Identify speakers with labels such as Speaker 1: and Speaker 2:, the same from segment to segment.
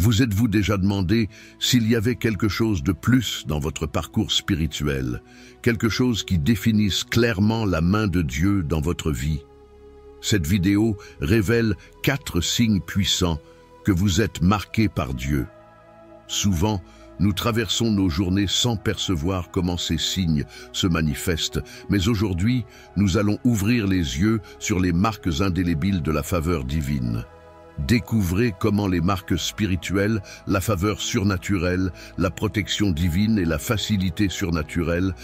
Speaker 1: Vous êtes-vous déjà demandé s'il y avait quelque chose de plus dans votre parcours spirituel, quelque chose qui définisse clairement la main de Dieu dans votre vie? Cette vidéo révèle 4 signes puissants que vous êtes marqués par Dieu. Souvent, nous traversons nos journées sans percevoir comment ces signes se manifestent, mais aujourd'hui, nous allons ouvrir les yeux sur les marques indélébiles de la faveur divine. Découvrez comment les marques spirituelles, la faveur surnaturelle, la protection divine et la facilité surnaturelle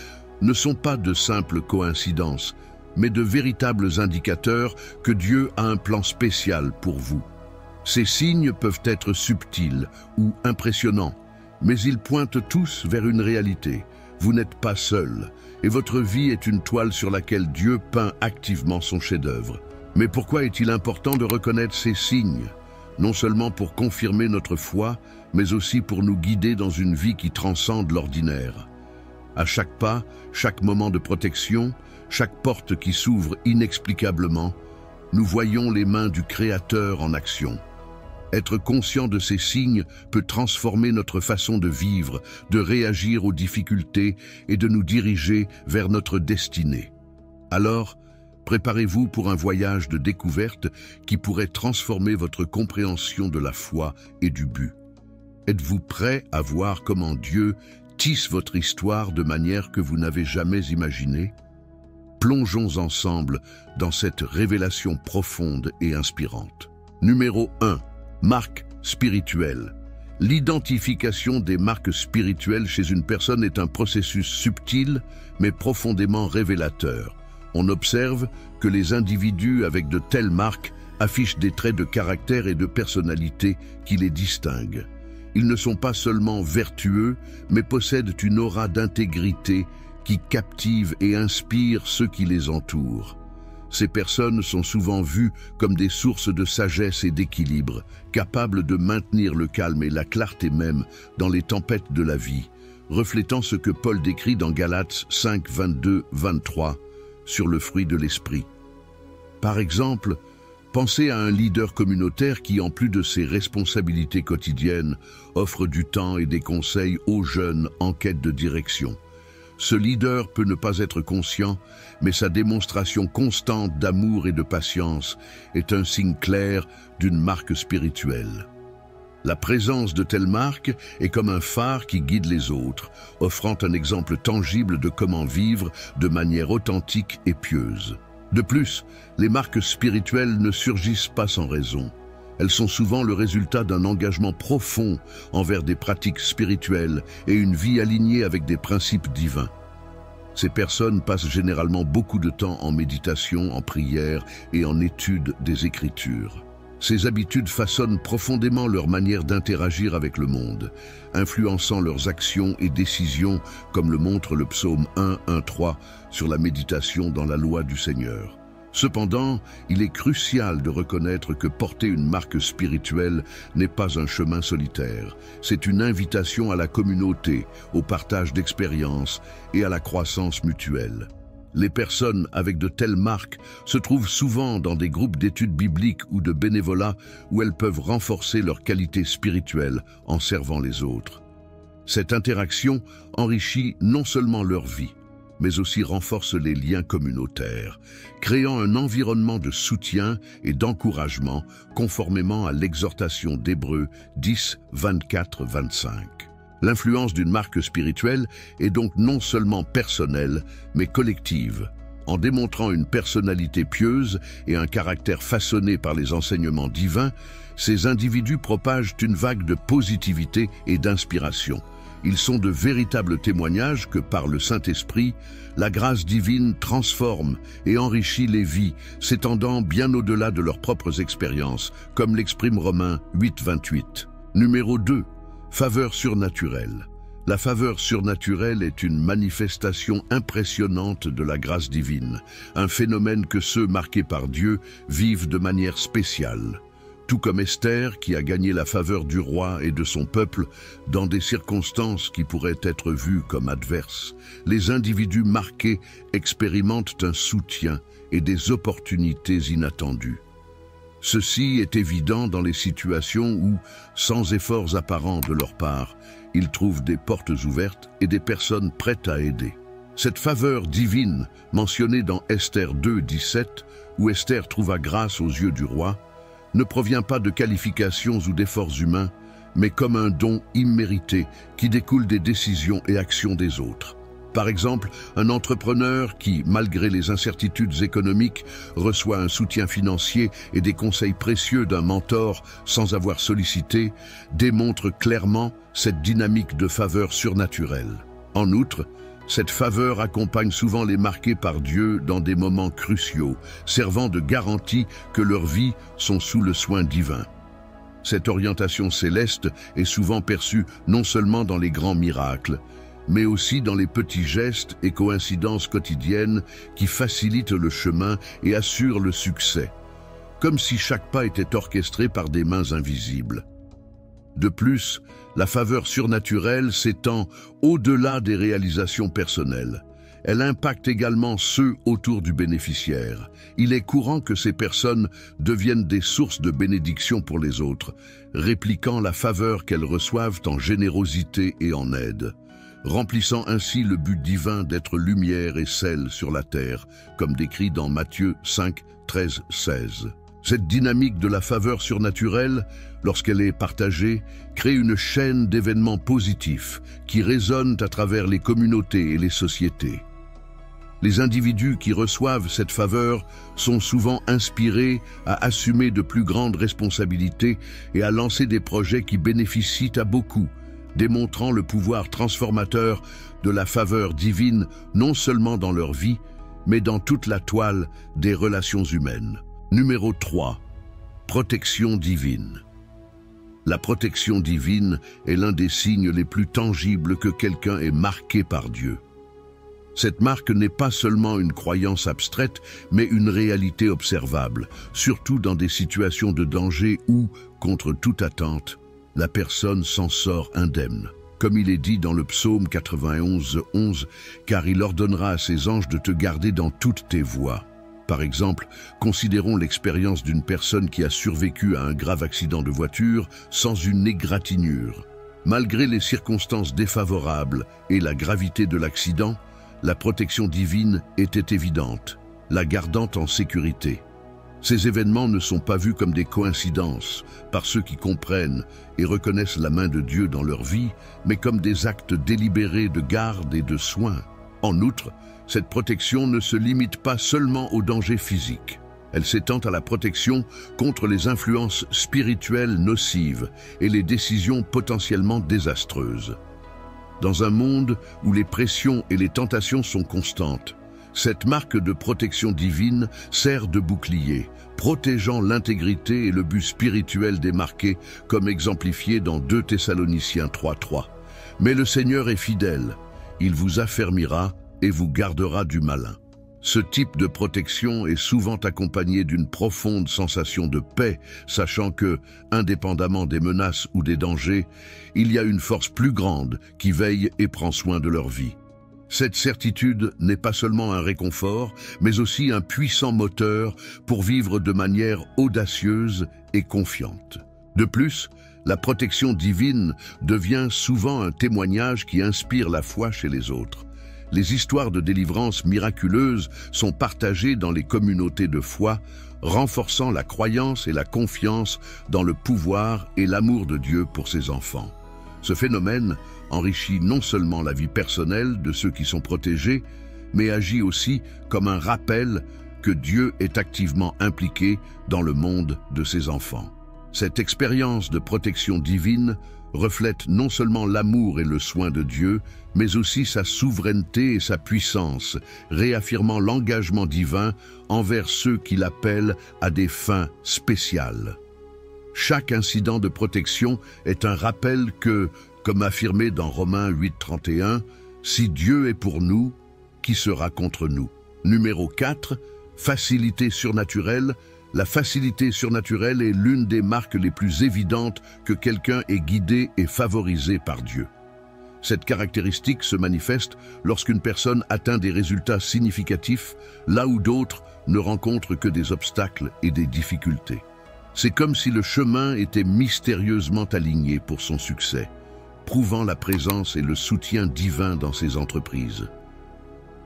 Speaker 1: ne sont pas de simples coïncidences, mais de véritables indicateurs que Dieu a un plan spécial pour vous. Ces signes peuvent être subtils ou impressionnants, mais ils pointent tous vers une réalité. Vous n'êtes pas seul, et votre vie est une toile sur laquelle Dieu peint activement son chef-d'œuvre. Mais pourquoi est-il important de reconnaître ces signes? Non seulement pour confirmer notre foi, mais aussi pour nous guider dans une vie qui transcende l'ordinaire. À chaque pas, chaque moment de protection, chaque porte qui s'ouvre inexplicablement, nous voyons les mains du Créateur en action. Être conscient de ces signes peut transformer notre façon de vivre, de réagir aux difficultés et de nous diriger vers notre destinée. Alors, préparez-vous pour un voyage de découverte qui pourrait transformer votre compréhension de la foi et du but. Êtes-vous prêt à voir comment Dieu tisse votre histoire de manière que vous n'avez jamais imaginée? Plongeons ensemble dans cette révélation profonde et inspirante. Numéro 1. Marques spirituelles. L'identification des marques spirituelles chez une personne est un processus subtil mais profondément révélateur. On observe que les individus avec de telles marques affichent des traits de caractère et de personnalité qui les distinguent. Ils ne sont pas seulement vertueux, mais possèdent une aura d'intégrité qui captive et inspire ceux qui les entourent. Ces personnes sont souvent vues comme des sources de sagesse et d'équilibre, capables de maintenir le calme et la clarté même dans les tempêtes de la vie, reflétant ce que Paul décrit dans Galates 5, 22-23 sur le fruit de l'esprit. Par exemple, pensez à un leader communautaire qui, en plus de ses responsabilités quotidiennes, offre du temps et des conseils aux jeunes en quête de direction. Ce leader peut ne pas être conscient, mais sa démonstration constante d'amour et de patience est un signe clair d'une marque spirituelle. La présence de telles marques est comme un phare qui guide les autres, offrant un exemple tangible de comment vivre de manière authentique et pieuse. De plus, les marques spirituelles ne surgissent pas sans raison. Elles sont souvent le résultat d'un engagement profond envers des pratiques spirituelles et une vie alignée avec des principes divins. Ces personnes passent généralement beaucoup de temps en méditation, en prière et en étude des Écritures. Ces habitudes façonnent profondément leur manière d'interagir avec le monde, influençant leurs actions et décisions, comme le montre le psaume 1, 1-3 sur la méditation dans la loi du Seigneur. Cependant, il est crucial de reconnaître que porter une marque spirituelle n'est pas un chemin solitaire. C'est une invitation à la communauté, au partage d'expériences et à la croissance mutuelle. Les personnes avec de telles marques se trouvent souvent dans des groupes d'études bibliques ou de bénévolat où elles peuvent renforcer leur qualité spirituelle en servant les autres. Cette interaction enrichit non seulement leur vie, mais aussi renforce les liens communautaires, créant un environnement de soutien et d'encouragement conformément à l'exhortation d'Hébreux 10, 24-25. L'influence d'une marque spirituelle est donc non seulement personnelle, mais collective. En démontrant une personnalité pieuse et un caractère façonné par les enseignements divins, ces individus propagent une vague de positivité et d'inspiration. Ils sont de véritables témoignages que, par le Saint-Esprit, la grâce divine transforme et enrichit les vies, s'étendant bien au-delà de leurs propres expériences, comme l'exprime Romains 8, 28. Numéro 2. Faveur surnaturelle. La faveur surnaturelle est une manifestation impressionnante de la grâce divine, un phénomène que ceux marqués par Dieu vivent de manière spéciale. Tout comme Esther, qui a gagné la faveur du roi et de son peuple dans des circonstances qui pourraient être vues comme adverses, les individus marqués expérimentent un soutien et des opportunités inattendues. Ceci est évident dans les situations où, sans efforts apparents de leur part, ils trouvent des portes ouvertes et des personnes prêtes à aider. Cette faveur divine, mentionnée dans Esther 2, 17, où Esther trouva grâce aux yeux du roi, ne provient pas de qualifications ou d'efforts humains, mais comme un don immérité qui découle des décisions et actions des autres. Par exemple, un entrepreneur qui, malgré les incertitudes économiques, reçoit un soutien financier et des conseils précieux d'un mentor sans avoir sollicité, démontre clairement cette dynamique de faveur surnaturelle. En outre, cette faveur accompagne souvent les marqués par Dieu dans des moments cruciaux, servant de garantie que leurs vies sont sous le soin divin. Cette orientation céleste est souvent perçue non seulement dans les grands miracles, mais aussi dans les petits gestes et coïncidences quotidiennes qui facilitent le chemin et assurent le succès, comme si chaque pas était orchestré par des mains invisibles. De plus, la faveur surnaturelle s'étend au-delà des réalisations personnelles. Elle impacte également ceux autour du bénéficiaire. Il est courant que ces personnes deviennent des sources de bénédiction pour les autres, répliquant la faveur qu'elles reçoivent en générosité et en aide, remplissant ainsi le but divin d'être lumière et sel sur la terre, comme décrit dans Matthieu 5, 13, 16. Cette dynamique de la faveur surnaturelle, lorsqu'elle est partagée, crée une chaîne d'événements positifs qui résonnent à travers les communautés et les sociétés. Les individus qui reçoivent cette faveur sont souvent inspirés à assumer de plus grandes responsabilités et à lancer des projets qui bénéficient à beaucoup, démontrant le pouvoir transformateur de la faveur divine non seulement dans leur vie, mais dans toute la toile des relations humaines. Numéro 3. Protection divine. La protection divine est l'un des signes les plus tangibles que quelqu'un est marqué par Dieu. Cette marque n'est pas seulement une croyance abstraite, mais une réalité observable, surtout dans des situations de danger où, contre toute attente, la personne s'en sort indemne. Comme il est dit dans le psaume 91, 11, « Car il ordonnera à ses anges de te garder dans toutes tes voies ». Par exemple, considérons l'expérience d'une personne qui a survécu à un grave accident de voiture sans une égratignure. Malgré les circonstances défavorables et la gravité de l'accident, la protection divine était évidente, la gardant en sécurité. Ces événements ne sont pas vus comme des coïncidences par ceux qui comprennent et reconnaissent la main de Dieu dans leur vie, mais comme des actes délibérés de garde et de soin. En outre, cette protection ne se limite pas seulement aux dangers physiques. Elle s'étend à la protection contre les influences spirituelles nocives et les décisions potentiellement désastreuses. Dans un monde où les pressions et les tentations sont constantes, cette marque de protection divine sert de bouclier, protégeant l'intégrité et le but spirituel des marqués, comme exemplifié dans 2 Thessaloniciens 3:3. Mais le Seigneur est fidèle, il vous affermira et vous gardera du malin. Ce type de protection est souvent accompagné d'une profonde sensation de paix, sachant que, indépendamment des menaces ou des dangers, il y a une force plus grande qui veille et prend soin de leur vie. Cette certitude n'est pas seulement un réconfort, mais aussi un puissant moteur pour vivre de manière audacieuse et confiante. De plus, la protection divine devient souvent un témoignage qui inspire la foi chez les autres. Les histoires de délivrance miraculeuse sont partagées dans les communautés de foi, renforçant la croyance et la confiance dans le pouvoir et l'amour de Dieu pour ses enfants. Ce phénomène enrichit non seulement la vie personnelle de ceux qui sont protégés, mais agit aussi comme un rappel que Dieu est activement impliqué dans le monde de ses enfants. Cette expérience de protection divine reflète non seulement l'amour et le soin de Dieu, mais aussi sa souveraineté et sa puissance, réaffirmant l'engagement divin envers ceux qui l'appellent à des fins spéciales. Chaque incident de protection est un rappel que, comme affirmé dans Romains 8:31, « Si Dieu est pour nous, qui sera contre nous ?» Numéro 4, facilité surnaturelle. La facilité surnaturelle est l'une des marques les plus évidentes que quelqu'un est guidé et favorisé par Dieu. Cette caractéristique se manifeste lorsqu'une personne atteint des résultats significatifs, là où d'autres ne rencontrent que des obstacles et des difficultés. C'est comme si le chemin était mystérieusement aligné pour son succès, prouvant la présence et le soutien divin dans ses entreprises.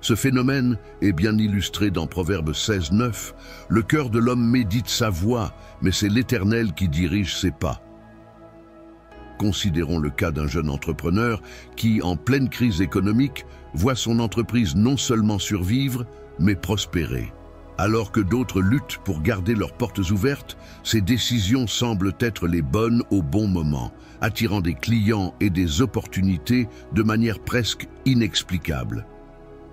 Speaker 1: Ce phénomène est bien illustré dans Proverbe 16:9. Le cœur de l'homme médite sa voie, mais c'est l'Éternel qui dirige ses pas. Considérons le cas d'un jeune entrepreneur qui, en pleine crise économique, voit son entreprise non seulement survivre, mais prospérer. Alors que d'autres luttent pour garder leurs portes ouvertes, ses décisions semblent être les bonnes au bon moment, attirant des clients et des opportunités de manière presque inexplicable.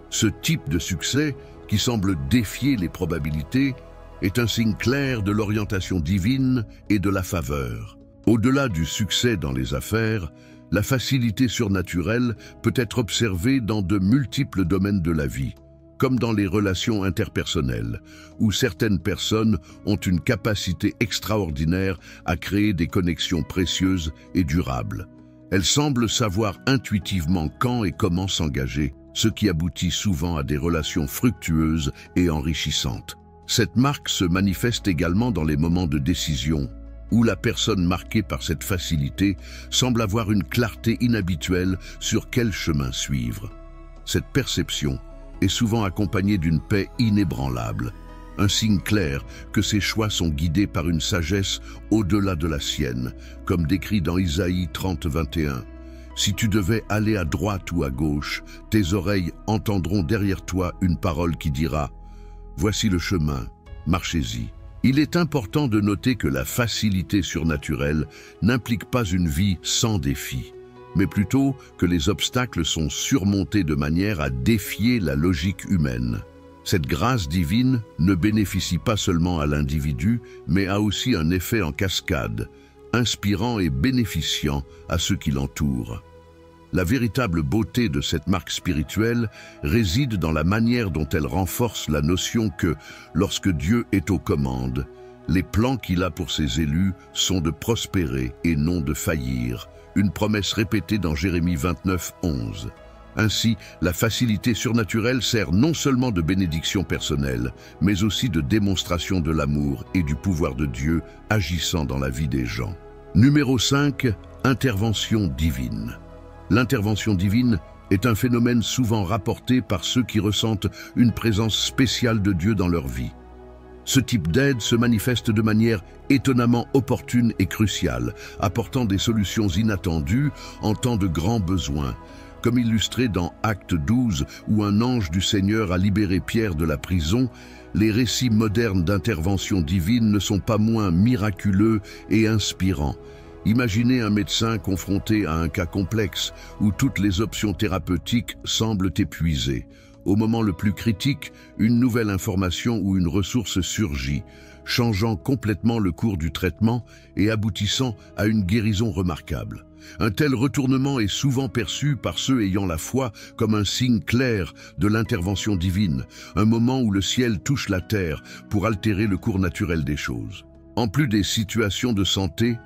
Speaker 1: Ce type de succès, qui semble défier les probabilités, est un signe clair de l'orientation divine et de la faveur. Au-delà du succès dans les affaires, la facilité surnaturelle peut être observée dans de multiples domaines de la vie, comme dans les relations interpersonnelles, où certaines personnes ont une capacité extraordinaire à créer des connexions précieuses et durables. Elles semblent savoir intuitivement quand et comment s'engager, ce qui aboutit souvent à des relations fructueuses et enrichissantes. Cette marque se manifeste également dans les moments de décision, où la personne marquée par cette facilité semble avoir une clarté inhabituelle sur quel chemin suivre. Cette perception est souvent accompagnée d'une paix inébranlable, un signe clair que ses choix sont guidés par une sagesse au-delà de la sienne, comme décrit dans Isaïe 30:21. Si tu devais aller à droite ou à gauche, tes oreilles entendront derrière toi une parole qui dira « Voici le chemin, marchez-y ». Il est important de noter que la facilité surnaturelle n'implique pas une vie sans défis, mais plutôt que les obstacles sont surmontés de manière à défier la logique humaine. Cette grâce divine ne bénéficie pas seulement à l'individu, mais a aussi un effet en cascade, inspirant et bénéficiant à ceux qui l'entourent. La véritable beauté de cette marque spirituelle réside dans la manière dont elle renforce la notion que, lorsque Dieu est aux commandes, les plans qu'il a pour ses élus sont de prospérer et non de faillir, une promesse répétée dans Jérémie 29:11. Ainsi, la facilité surnaturelle sert non seulement de bénédiction personnelle, mais aussi de démonstration de l'amour et du pouvoir de Dieu agissant dans la vie des gens. Numéro 5, intervention divine. L'intervention divine est un phénomène souvent rapporté par ceux qui ressentent une présence spéciale de Dieu dans leur vie. Ce type d'aide se manifeste de manière étonnamment opportune et cruciale, apportant des solutions inattendues en temps de grands besoins, comme illustré dans Acte 12 où un ange du Seigneur a libéré Pierre de la prison. Les récits modernes d'intervention divine ne sont pas moins miraculeux et inspirants. Imaginez un médecin confronté à un cas complexe où toutes les options thérapeutiques semblent épuisées. Au moment le plus critique, une nouvelle information ou une ressource surgit, changeant complètement le cours du traitement et aboutissant à une guérison remarquable. Un tel retournement est souvent perçu par ceux ayant la foi comme un signe clair de l'intervention divine, un moment où le ciel touche la terre pour altérer le cours naturel des choses. En plus des situations de santé,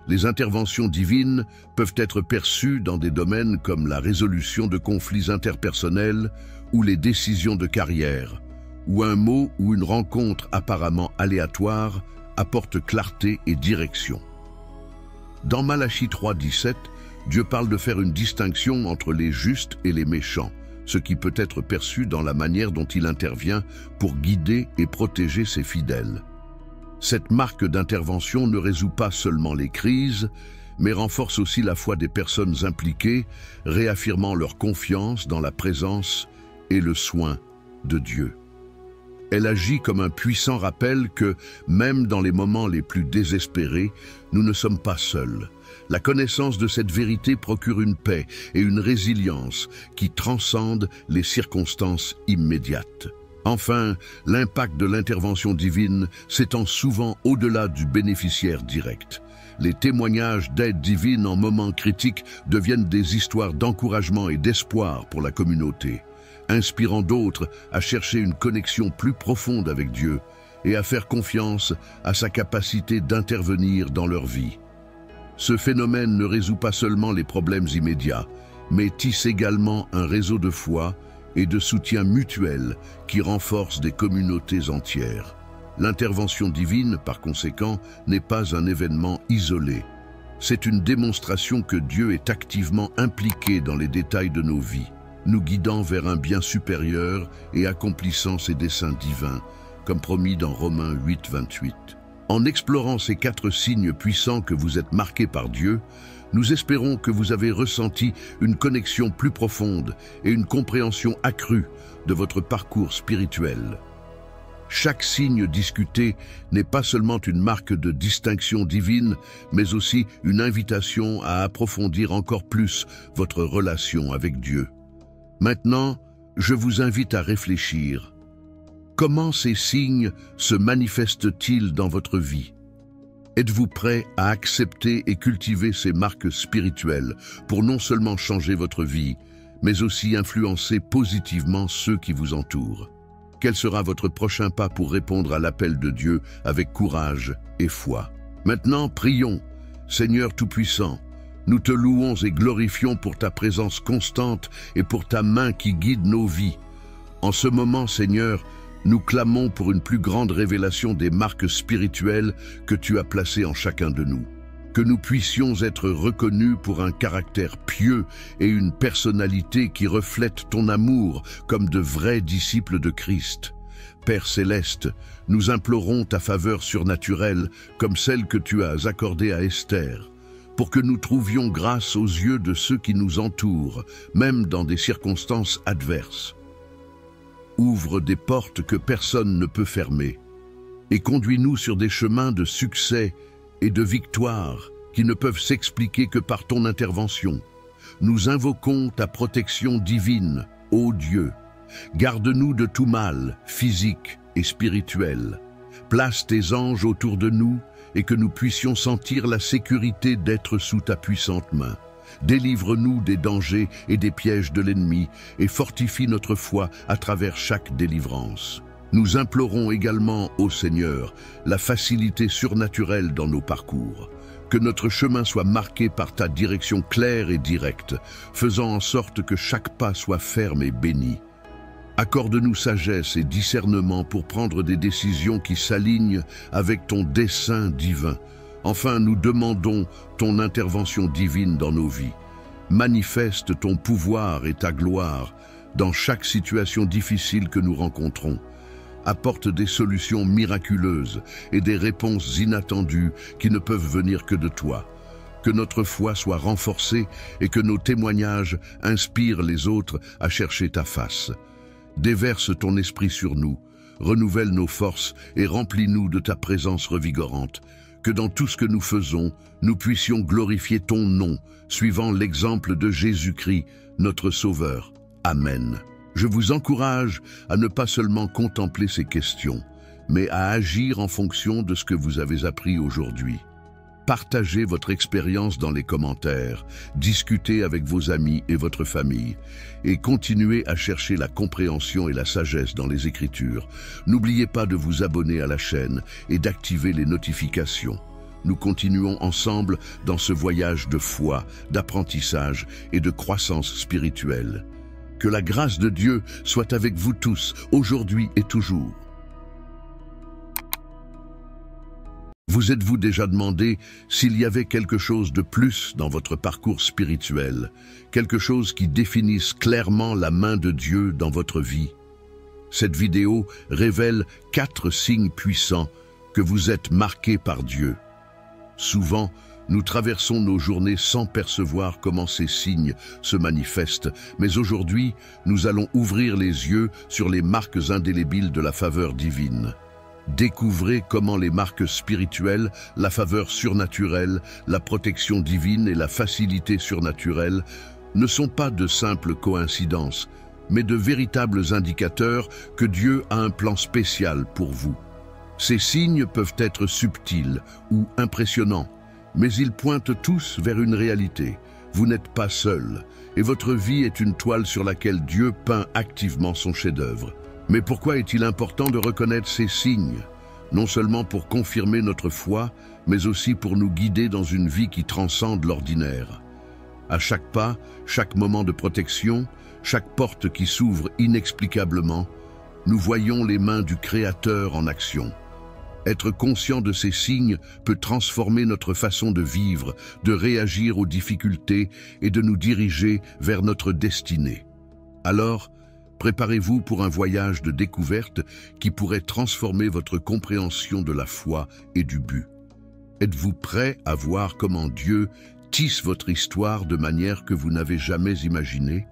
Speaker 1: les interventions divines peuvent être perçues dans des domaines comme la résolution de conflits interpersonnels ou les décisions de carrière, où un mot ou une rencontre apparemment aléatoire apporte clarté et direction. Dans Malachie 3:17, Dieu parle de faire une distinction entre les justes et les méchants, ce qui peut être perçu dans la manière dont il intervient pour guider et protéger ses fidèles. Cette marque d'intervention ne résout pas seulement les crises, mais renforce aussi la foi des personnes impliquées, réaffirmant leur confiance dans la présence et le soin de Dieu. Elle agit comme un puissant rappel que, même dans les moments les plus désespérés, nous ne sommes pas seuls. La connaissance de cette vérité procure une paix et une résilience qui transcendent les circonstances immédiates. Enfin, l'impact de l'intervention divine s'étend souvent au-delà du bénéficiaire direct. Les témoignages d'aide divine en moments critiques deviennent des histoires d'encouragement et d'espoir pour la communauté, inspirant d'autres à chercher une connexion plus profonde avec Dieu et à faire confiance à sa capacité d'intervenir dans leur vie. Ce phénomène ne résout pas seulement les problèmes immédiats, mais tisse également un réseau de foi et de soutien mutuel qui renforce des communautés entières. L'intervention divine, par conséquent, n'est pas un événement isolé. C'est une démonstration que Dieu est activement impliqué dans les détails de nos vies, nous guidant vers un bien supérieur et accomplissant ses desseins divins, comme promis dans Romains 8, 28. En explorant ces 4 signes puissants que vous êtes marqués par Dieu, nous espérons que vous avez ressenti une connexion plus profonde et une compréhension accrue de votre parcours spirituel. Chaque signe discuté n'est pas seulement une marque de distinction divine, mais aussi une invitation à approfondir encore plus votre relation avec Dieu. Maintenant, je vous invite à réfléchir. Comment ces signes se manifestent-ils dans votre vie? Êtes-vous prêt à accepter et cultiver ces marques spirituelles pour non seulement changer votre vie, mais aussi influencer positivement ceux qui vous entourent? Quel sera votre prochain pas pour répondre à l'appel de Dieu avec courage et foi? Maintenant, prions. Seigneur Tout-Puissant, nous te louons et glorifions pour ta présence constante et pour ta main qui guide nos vies. En ce moment, Seigneur, nous clamons pour une plus grande révélation des marques spirituelles que tu as placées en chacun de nous. Que nous puissions être reconnus pour un caractère pieux et une personnalité qui reflète ton amour comme de vrais disciples de Christ. Père céleste, nous implorons ta faveur surnaturelle comme celle que tu as accordée à Esther, pour que nous trouvions grâce aux yeux de ceux qui nous entourent, même dans des circonstances adverses. Ouvre des portes que personne ne peut fermer, et conduis-nous sur des chemins de succès et de victoire qui ne peuvent s'expliquer que par ton intervention. Nous invoquons ta protection divine, ô Dieu. Garde-nous de tout mal, physique et spirituel. Place tes anges autour de nous et que nous puissions sentir la sécurité d'être sous ta puissante main. Délivre-nous des dangers et des pièges de l'ennemi et fortifie notre foi à travers chaque délivrance. Nous implorons également, ô Seigneur, la facilité surnaturelle dans nos parcours. Que notre chemin soit marqué par ta direction claire et directe, faisant en sorte que chaque pas soit ferme et béni. Accorde-nous sagesse et discernement pour prendre des décisions qui s'alignent avec ton dessein divin. Enfin, nous demandons ton intervention divine dans nos vies. Manifeste ton pouvoir et ta gloire dans chaque situation difficile que nous rencontrons. Apporte des solutions miraculeuses et des réponses inattendues qui ne peuvent venir que de toi. Que notre foi soit renforcée et que nos témoignages inspirent les autres à chercher ta face. Déverse ton esprit sur nous, renouvelle nos forces et remplis-nous de ta présence revigorante. Que dans tout ce que nous faisons, nous puissions glorifier ton nom, suivant l'exemple de Jésus-Christ, notre Sauveur. Amen. Je vous encourage à ne pas seulement contempler ces questions, mais à agir en fonction de ce que vous avez appris aujourd'hui. Partagez votre expérience dans les commentaires, discutez avec vos amis et votre famille, et continuez à chercher la compréhension et la sagesse dans les Écritures. N'oubliez pas de vous abonner à la chaîne et d'activer les notifications. Nous continuons ensemble dans ce voyage de foi, d'apprentissage et de croissance spirituelle. Que la grâce de Dieu soit avec vous tous, aujourd'hui et toujours. Vous êtes-vous déjà demandé s'il y avait quelque chose de plus dans votre parcours spirituel, quelque chose qui définisse clairement la main de Dieu dans votre vie? Cette vidéo révèle 4 signes puissants que vous êtes marqués par Dieu. Souvent, nous traversons nos journées sans percevoir comment ces signes se manifestent, mais aujourd'hui, nous allons ouvrir les yeux sur les marques indélébiles de la faveur divine. Découvrez comment les marques spirituelles, la faveur surnaturelle, la protection divine et la facilité surnaturelle ne sont pas de simples coïncidences, mais de véritables indicateurs que Dieu a un plan spécial pour vous. Ces signes peuvent être subtils ou impressionnants, mais ils pointent tous vers une réalité. Vous n'êtes pas seul, et votre vie est une toile sur laquelle Dieu peint activement son chef-d'œuvre. Mais pourquoi est-il important de reconnaître ces signes? Non seulement pour confirmer notre foi, mais aussi pour nous guider dans une vie qui transcende l'ordinaire. À chaque pas, chaque moment de protection, chaque porte qui s'ouvre inexplicablement, nous voyons les mains du Créateur en action. Être conscient de ces signes peut transformer notre façon de vivre, de réagir aux difficultés et de nous diriger vers notre destinée. Alors, préparez-vous pour un voyage de découverte qui pourrait transformer votre compréhension de la foi et du but. Êtes-vous prêt à voir comment Dieu tisse votre histoire de manière que vous n'avez jamais imaginée?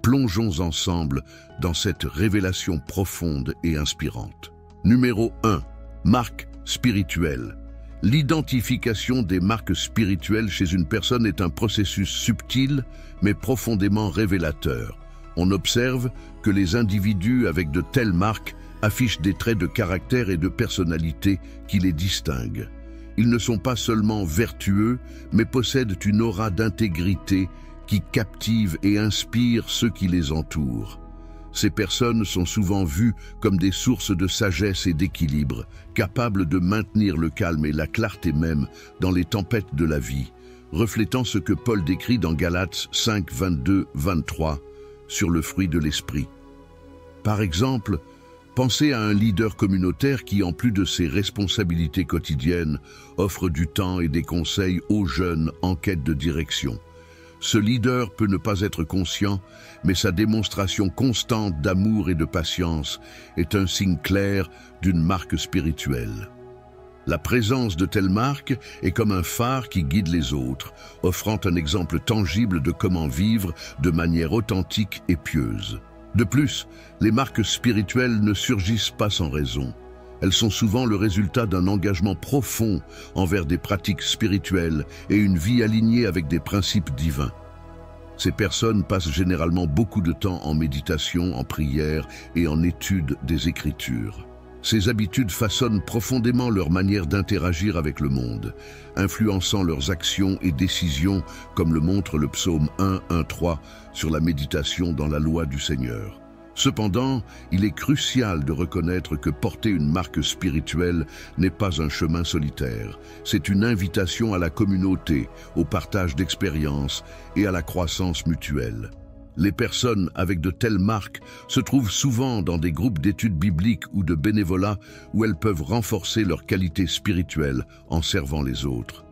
Speaker 1: Plongeons ensemble dans cette révélation profonde et inspirante. Numéro 1. Marques spirituelles. L'identification des marques spirituelles chez une personne est un processus subtil mais profondément révélateur. On observe que les individus avec de telles marques affichent des traits de caractère et de personnalité qui les distinguent. Ils ne sont pas seulement vertueux, mais possèdent une aura d'intégrité qui captive et inspire ceux qui les entourent. Ces personnes sont souvent vues comme des sources de sagesse et d'équilibre, capables de maintenir le calme et la clarté même dans les tempêtes de la vie, reflétant ce que Paul décrit dans Galates 5, 22-23 sur le fruit de l'esprit. Par exemple, pensez à un leader communautaire qui, en plus de ses responsabilités quotidiennes, offre du temps et des conseils aux jeunes en quête de direction. Ce leader peut ne pas être conscient, mais sa démonstration constante d'amour et de patience est un signe clair d'une marque spirituelle. La présence de telles marques est comme un phare qui guide les autres, offrant un exemple tangible de comment vivre de manière authentique et pieuse. De plus, les marques spirituelles ne surgissent pas sans raison. Elles sont souvent le résultat d'un engagement profond envers des pratiques spirituelles et une vie alignée avec des principes divins. Ces personnes passent généralement beaucoup de temps en méditation, en prière et en étude des Écritures. Ces habitudes façonnent profondément leur manière d'interagir avec le monde, influençant leurs actions et décisions, comme le montre le psaume 1, 1-3 sur la méditation dans la loi du Seigneur. Cependant, il est crucial de reconnaître que porter une marque spirituelle n'est pas un chemin solitaire. C'est une invitation à la communauté, au partage d'expériences et à la croissance mutuelle. Les personnes avec de telles marques se trouvent souvent dans des groupes d'études bibliques ou de bénévolat où elles peuvent renforcer leur qualité spirituelle en servant les autres.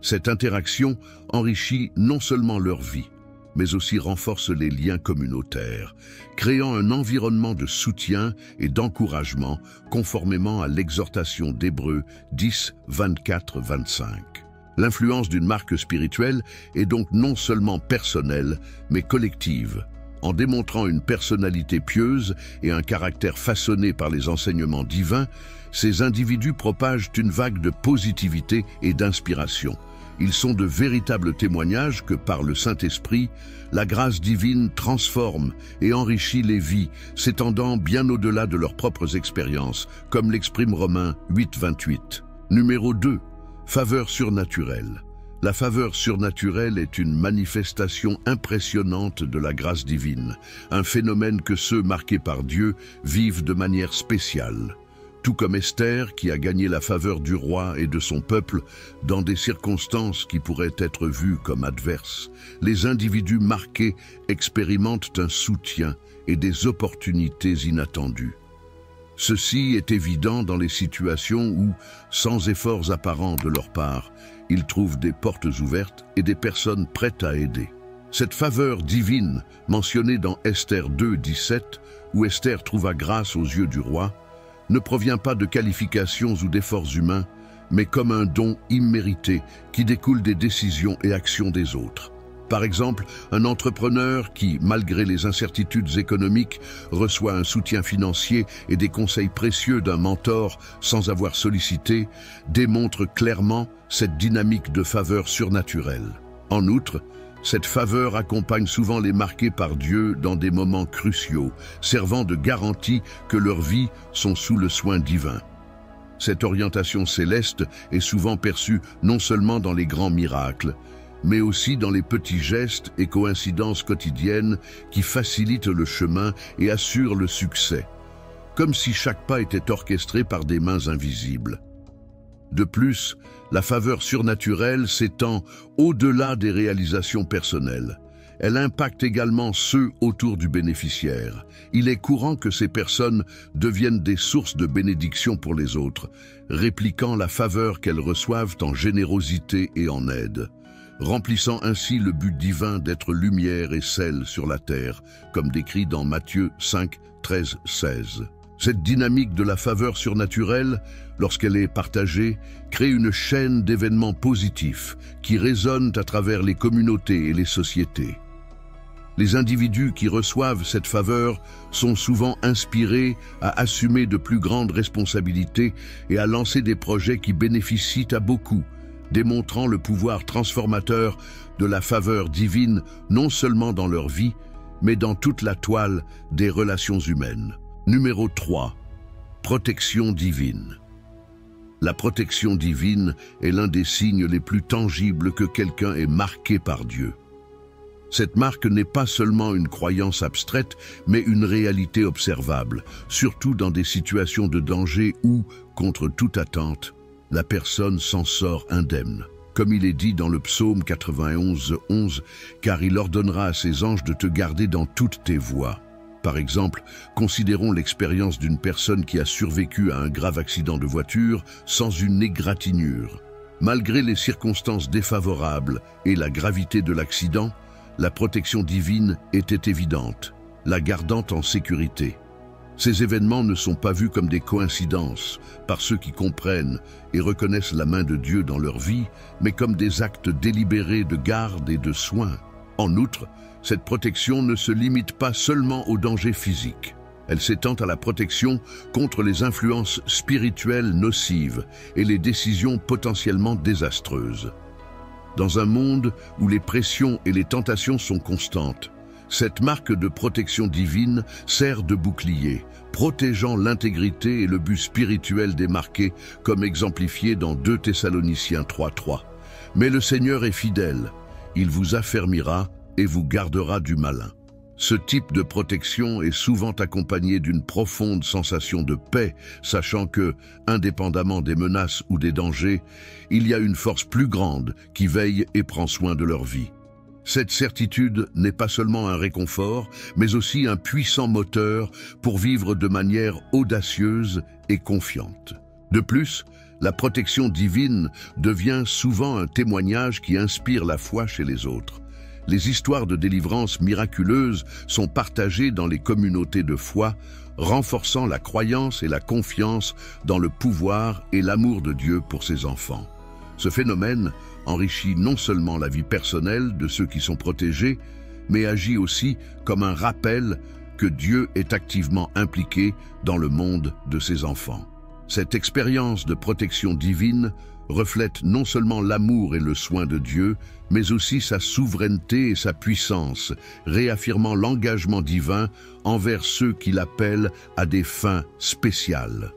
Speaker 1: Cette interaction enrichit non seulement leur vie, mais aussi renforce les liens communautaires, créant un environnement de soutien et d'encouragement conformément à l'exhortation d'Hébreux 10, 24-25. L'influence d'une marque spirituelle est donc non seulement personnelle, mais collective. En démontrant une personnalité pieuse et un caractère façonné par les enseignements divins, ces individus propagent une vague de positivité et d'inspiration. Ils sont de véritables témoignages que, par le Saint-Esprit, la grâce divine transforme et enrichit les vies, s'étendant bien au-delà de leurs propres expériences, comme l'exprime Romains 8, 28. Numéro 2. Faveur surnaturelle. La faveur surnaturelle est une manifestation impressionnante de la grâce divine, un phénomène que ceux marqués par Dieu vivent de manière spéciale. Tout comme Esther, qui a gagné la faveur du roi et de son peuple dans des circonstances qui pourraient être vues comme adverses, les individus marqués expérimentent un soutien et des opportunités inattendues. Ceci est évident dans les situations où, sans efforts apparents de leur part, ils trouvent des portes ouvertes et des personnes prêtes à aider. Cette faveur divine, mentionnée dans Esther 2, 17, où Esther trouva grâce aux yeux du roi, ne provient pas de qualifications ou d'efforts humains, mais comme un don immérité qui découle des décisions et actions des autres. Par exemple, un entrepreneur qui, malgré les incertitudes économiques, reçoit un soutien financier et des conseils précieux d'un mentor sans avoir sollicité, démontre clairement cette dynamique de faveur surnaturelle. En outre, cette faveur accompagne souvent les marqués par Dieu dans des moments cruciaux, servant de garantie que leurs vies sont sous le soin divin. Cette orientation céleste est souvent perçue non seulement dans les grands miracles, mais aussi dans les petits gestes et coïncidences quotidiennes qui facilitent le chemin et assurent le succès, comme si chaque pas était orchestré par des mains invisibles. De plus, la faveur surnaturelle s'étend au-delà des réalisations personnelles. elle impacte également ceux autour du bénéficiaire. Il est courant que ces personnes deviennent des sources de bénédiction pour les autres, répliquant la faveur qu'elles reçoivent en générosité et en aide, remplissant ainsi le but divin d'être lumière et sel sur la terre, comme décrit dans Matthieu 5, 13, 16. Cette dynamique de la faveur surnaturelle, lorsqu'elle est partagée, crée une chaîne d'événements positifs qui résonnent à travers les communautés et les sociétés. Les individus qui reçoivent cette faveur sont souvent inspirés à assumer de plus grandes responsabilités et à lancer des projets qui bénéficient à beaucoup, démontrant le pouvoir transformateur de la faveur divine non seulement dans leur vie, mais dans toute la toile des relations humaines. Numéro 3. Protection divine. La protection divine est l'un des signes les plus tangibles que quelqu'un est marqué par Dieu. Cette marque n'est pas seulement une croyance abstraite, mais une réalité observable, surtout dans des situations de danger où, contre toute attente, la personne s'en sort indemne. Comme il est dit dans le psaume 91, 11, « Car il ordonnera à ses anges de te garder dans toutes tes voies. » Par exemple, considérons l'expérience d'une personne qui a survécu à un grave accident de voiture sans une égratignure. Malgré les circonstances défavorables et la gravité de l'accident, la protection divine était évidente, la gardant en sécurité. Ces événements ne sont pas vus comme des coïncidences par ceux qui comprennent et reconnaissent la main de Dieu dans leur vie, mais comme des actes délibérés de garde et de soin. En outre, cette protection ne se limite pas seulement aux dangers physiques. Elle s'étend à la protection contre les influences spirituelles nocives et les décisions potentiellement désastreuses. Dans un monde où les pressions et les tentations sont constantes, cette marque de protection divine sert de bouclier, protégeant l'intégrité et le but spirituel des marqués, comme exemplifié dans 2 Thessaloniciens 3:3. Mais le Seigneur est fidèle, il vous affermira et vous gardera du malin. Ce type de protection est souvent accompagné d'une profonde sensation de paix, sachant que, indépendamment des menaces ou des dangers, il y a une force plus grande qui veille et prend soin de leur vie. Cette certitude n'est pas seulement un réconfort, mais aussi un puissant moteur pour vivre de manière audacieuse et confiante. De plus, la protection divine devient souvent un témoignage qui inspire la foi chez les autres. Les histoires de délivrance miraculeuse sont partagées dans les communautés de foi, renforçant la croyance et la confiance dans le pouvoir et l'amour de Dieu pour ses enfants. Ce phénomène enrichit non seulement la vie personnelle de ceux qui sont protégés, mais agit aussi comme un rappel que Dieu est activement impliqué dans le monde de ses enfants. Cette expérience de protection divine reflète non seulement l'amour et le soin de Dieu, mais aussi sa souveraineté et sa puissance, réaffirmant l'engagement divin envers ceux qui l'appellent à des fins spéciales.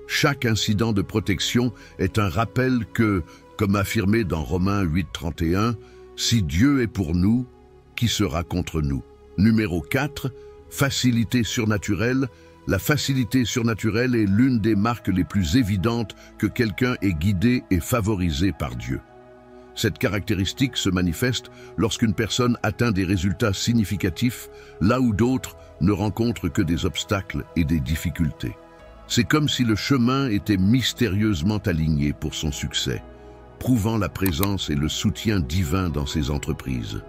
Speaker 1: Chaque incident de protection est un rappel que, comme affirmé dans Romains 8:31, « Si Dieu est pour nous, qui sera contre nous ?» Numéro 4, facilité surnaturelle. La facilité surnaturelle est l'une des marques les plus évidentes que quelqu'un est guidé et favorisé par Dieu. Cette caractéristique se manifeste lorsqu'une personne atteint des résultats significatifs, là où d'autres ne rencontrent que des obstacles et des difficultés. C'est comme si le chemin était mystérieusement aligné pour son succès, prouvant la présence et le soutien divin dans ses entreprises.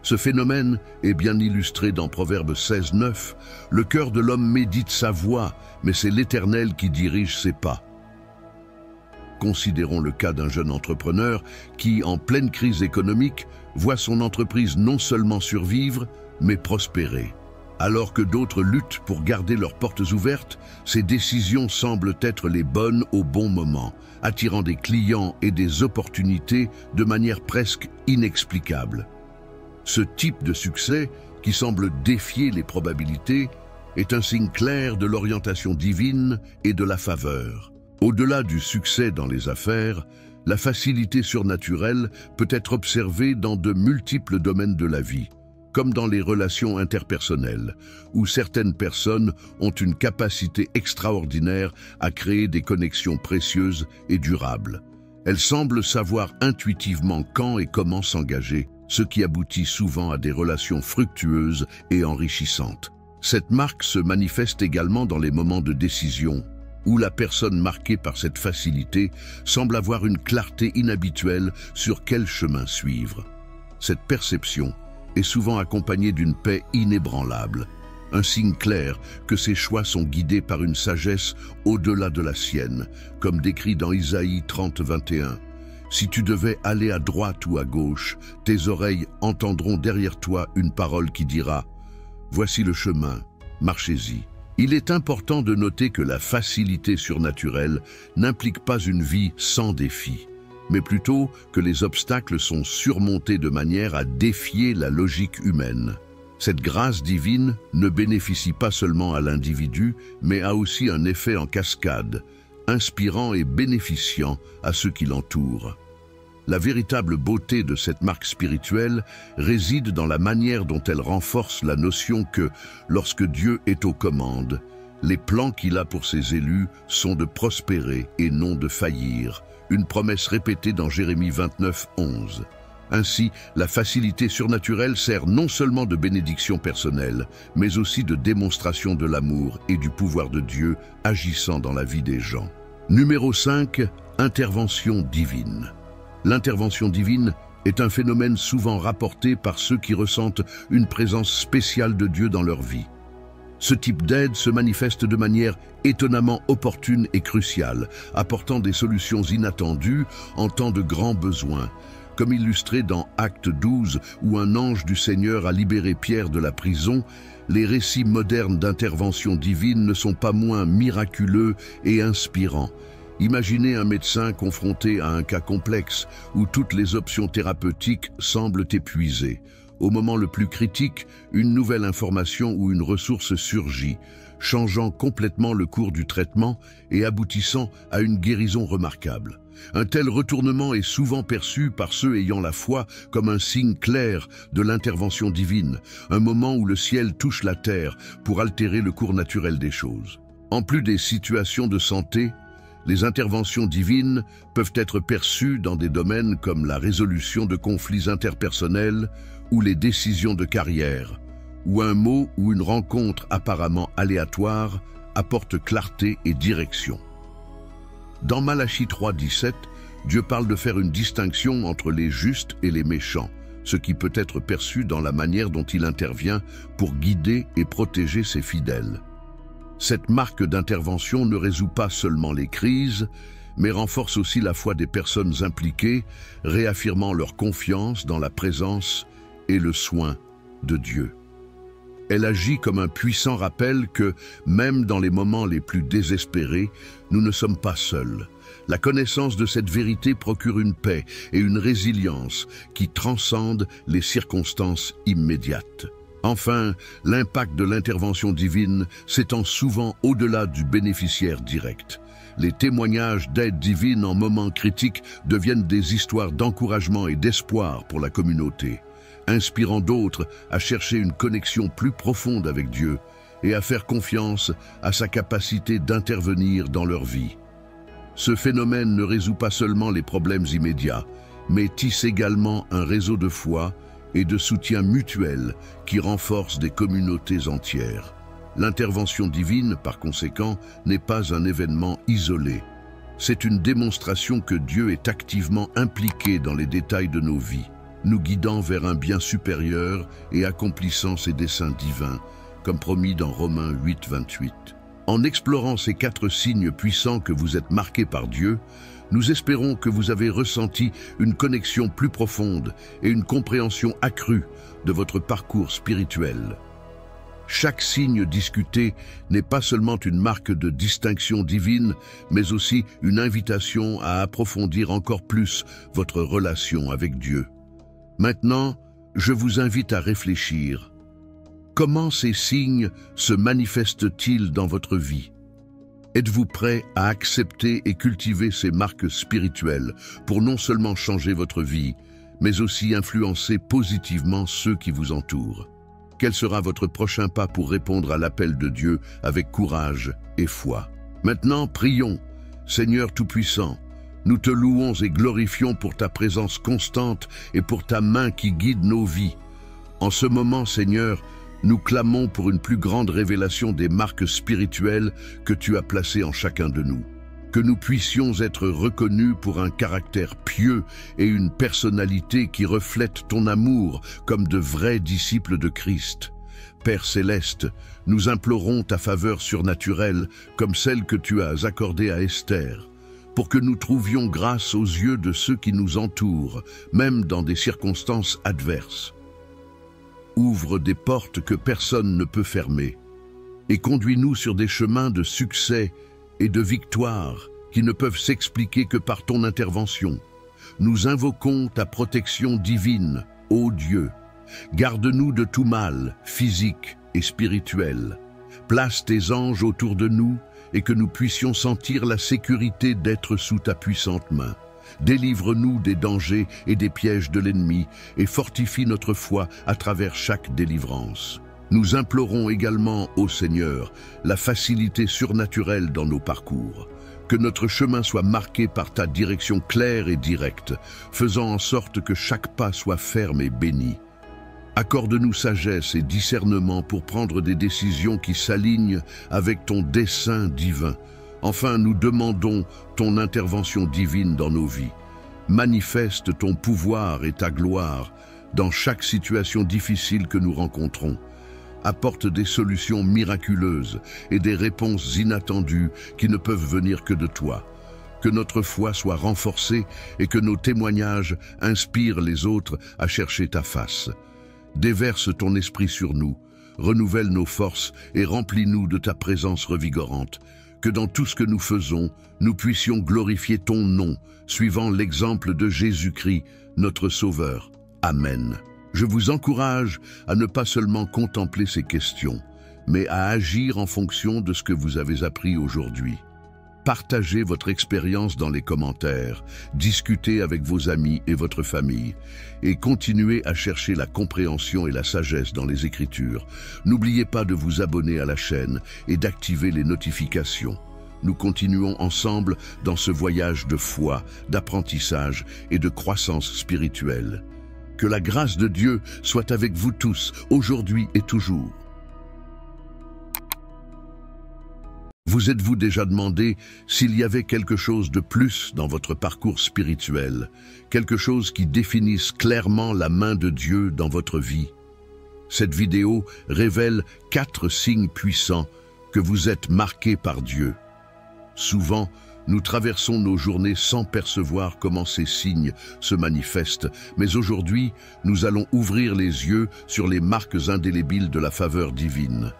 Speaker 1: Ce phénomène est bien illustré dans Proverbe 16:9. « Le cœur de l'homme médite sa voie, mais c'est l'Éternel qui dirige ses pas. » Considérons le cas d'un jeune entrepreneur qui, en pleine crise économique, voit son entreprise non seulement survivre, mais prospérer. Alors que d'autres luttent pour garder leurs portes ouvertes, ses décisions semblent être les bonnes au bon moment, attirant des clients et des opportunités de manière presque inexplicable. Ce type de succès, qui semble défier les probabilités, est un signe clair de l'orientation divine et de la faveur. Au-delà du succès dans les affaires, la facilité surnaturelle peut être observée dans de multiples domaines de la vie, comme dans les relations interpersonnelles, où certaines personnes ont une capacité extraordinaire à créer des connexions précieuses et durables. Elles semblent savoir intuitivement quand et comment s'engager, ce qui aboutit souvent à des relations fructueuses et enrichissantes. Cette marque se manifeste également dans les moments de décision, où la personne marquée par cette facilité semble avoir une clarté inhabituelle sur quel chemin suivre. Cette perception est souvent accompagnée d'une paix inébranlable, un signe clair que ses choix sont guidés par une sagesse au-delà de la sienne, comme décrit dans Isaïe 30, 21. « Si tu devais aller à droite ou à gauche, tes oreilles entendront derrière toi une parole qui dira « Voici le chemin, marchez-y ». Il est important de noter que la facilité surnaturelle n'implique pas une vie sans défis, mais plutôt que les obstacles sont surmontés de manière à défier la logique humaine. Cette grâce divine ne bénéficie pas seulement à l'individu, mais a aussi un effet en cascade, inspirant et bénéficiant à ceux qui l'entourent. La véritable beauté de cette marque spirituelle réside dans la manière dont elle renforce la notion que, lorsque Dieu est aux commandes, les plans qu'il a pour ses élus sont de prospérer et non de faillir, une promesse répétée dans Jérémie 29, 11. Ainsi, la facilité surnaturelle sert non seulement de bénédiction personnelle, mais aussi de démonstration de l'amour et du pouvoir de Dieu agissant dans la vie des gens. Numéro 5, intervention divine. L'intervention divine est un phénomène souvent rapporté par ceux qui ressentent une présence spéciale de Dieu dans leur vie. Ce type d'aide se manifeste de manière étonnamment opportune et cruciale, apportant des solutions inattendues en temps de grands besoins, comme illustré dans Acte 12, où un ange du Seigneur a libéré Pierre de la prison. Les récits modernes d'intervention divine ne sont pas moins miraculeux et inspirants. Imaginez un médecin confronté à un cas complexe où toutes les options thérapeutiques semblent épuisées. Au moment le plus critique, une nouvelle information ou une ressource surgit, changeant complètement le cours du traitement et aboutissant à une guérison remarquable. Un tel retournement est souvent perçu par ceux ayant la foi comme un signe clair de l'intervention divine, un moment où le ciel touche la terre pour altérer le cours naturel des choses. En plus des situations de santé, les interventions divines peuvent être perçues dans des domaines comme la résolution de conflits interpersonnels ou les décisions de carrière, où un mot ou une rencontre apparemment aléatoire apporte clarté et direction. Dans Malachie 3, 17, Dieu parle de faire une distinction entre les justes et les méchants, ce qui peut être perçu dans la manière dont il intervient pour guider et protéger ses fidèles. Cette marque d'intervention ne résout pas seulement les crises, mais renforce aussi la foi des personnes impliquées, réaffirmant leur confiance dans la présence et le soin de Dieu. Elle agit comme un puissant rappel que, même dans les moments les plus désespérés, nous ne sommes pas seuls. La connaissance de cette vérité procure une paix et une résilience qui transcendent les circonstances immédiates. Enfin, l'impact de l'intervention divine s'étend souvent au-delà du bénéficiaire direct. Les témoignages d'aide divine en moments critiques deviennent des histoires d'encouragement et d'espoir pour la communauté, inspirant d'autres à chercher une connexion plus profonde avec Dieu et à faire confiance à sa capacité d'intervenir dans leur vie. Ce phénomène ne résout pas seulement les problèmes immédiats, mais tisse également un réseau de foi et de soutien mutuel qui renforce des communautés entières. L'intervention divine, par conséquent, n'est pas un événement isolé. C'est une démonstration que Dieu est activement impliqué dans les détails de nos vies, nous guidant vers un bien supérieur et accomplissant ses desseins divins, comme promis dans Romains 8, 28. En explorant ces 4 signes puissants que vous êtes marqués par Dieu, nous espérons que vous avez ressenti une connexion plus profonde et une compréhension accrue de votre parcours spirituel. Chaque signe discuté n'est pas seulement une marque de distinction divine, mais aussi une invitation à approfondir encore plus votre relation avec Dieu. Maintenant, je vous invite à réfléchir. Comment ces signes se manifestent-ils dans votre vie? Êtes-vous prêt à accepter et cultiver ces marques spirituelles pour non seulement changer votre vie, mais aussi influencer positivement ceux qui vous entourent? Quel sera votre prochain pas pour répondre à l'appel de Dieu avec courage et foi? Maintenant, prions. Seigneur Tout-Puissant, Nous te louons et glorifions pour ta présence constante et pour ta main qui guide nos vies. En ce moment, Seigneur, nous clamons pour une plus grande révélation des marques spirituelles que tu as placées en chacun de nous. Que nous puissions être reconnus pour un caractère pieux et une personnalité qui reflète ton amour comme de vrais disciples de Christ. Père céleste, nous implorons ta faveur surnaturelle comme celle que tu as accordée à Esther, pour que nous trouvions grâce aux yeux de ceux qui nous entourent, même dans des circonstances adverses. Ouvre des portes que personne ne peut fermer, et conduis-nous sur des chemins de succès et de victoire qui ne peuvent s'expliquer que par ton intervention. Nous invoquons ta protection divine, ô Dieu. Garde-nous de tout mal, physique et spirituel. Place tes anges autour de nous et que nous puissions sentir la sécurité d'être sous ta puissante main. Délivre-nous des dangers et des pièges de l'ennemi et fortifie notre foi à travers chaque délivrance. Nous implorons également, ô Seigneur, la facilité surnaturelle dans nos parcours. Que notre chemin soit marqué par ta direction claire et directe, faisant en sorte que chaque pas soit ferme et béni. Accorde-nous sagesse et discernement pour prendre des décisions qui s'alignent avec ton dessein divin. Enfin, nous demandons ton intervention divine dans nos vies. Manifeste ton pouvoir et ta gloire dans chaque situation difficile que nous rencontrons. Apporte des solutions miraculeuses et des réponses inattendues qui ne peuvent venir que de toi. Que notre foi soit renforcée et que nos témoignages inspirent les autres à chercher ta face. Déverse ton esprit sur nous, renouvelle nos forces et remplis-nous de ta présence revigorante. Que dans tout ce que nous faisons, nous puissions glorifier ton nom, suivant l'exemple de Jésus-Christ, notre Sauveur. Amen. Je vous encourage à ne pas seulement contempler ces questions, mais à agir en fonction de ce que vous avez appris aujourd'hui. Partagez votre expérience dans les commentaires, discutez avec vos amis et votre famille, et continuez à chercher la compréhension et la sagesse dans les Écritures. N'oubliez pas de vous abonner à la chaîne et d'activer les notifications. Nous continuons ensemble dans ce voyage de foi, d'apprentissage et de croissance spirituelle. Que la grâce de Dieu soit avec vous tous, aujourd'hui et toujours. Vous êtes-vous déjà demandé s'il y avait quelque chose de plus dans votre parcours spirituel, quelque chose qui définisse clairement la main de Dieu dans votre vie? Cette vidéo révèle 4 signes puissants que vous êtes marqués par Dieu. Souvent, nous traversons nos journées sans percevoir comment ces signes se manifestent, mais aujourd'hui, nous allons ouvrir les yeux sur les marques indélébiles de la faveur divine.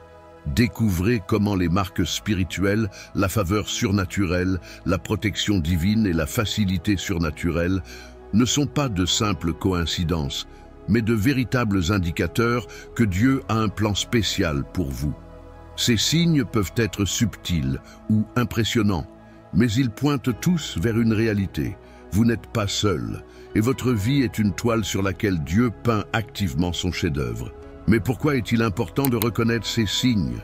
Speaker 1: Découvrez comment les marques spirituelles, la faveur surnaturelle, la protection divine et la facilité surnaturelle ne sont pas de simples coïncidences, mais de véritables indicateurs que Dieu a un plan spécial pour vous. Ces signes peuvent être subtils ou impressionnants, mais ils pointent tous vers une réalité. Vous n'êtes pas seul, et votre vie est une toile sur laquelle Dieu peint activement son chef-d'œuvre. Mais pourquoi est-il important de reconnaître ces signes?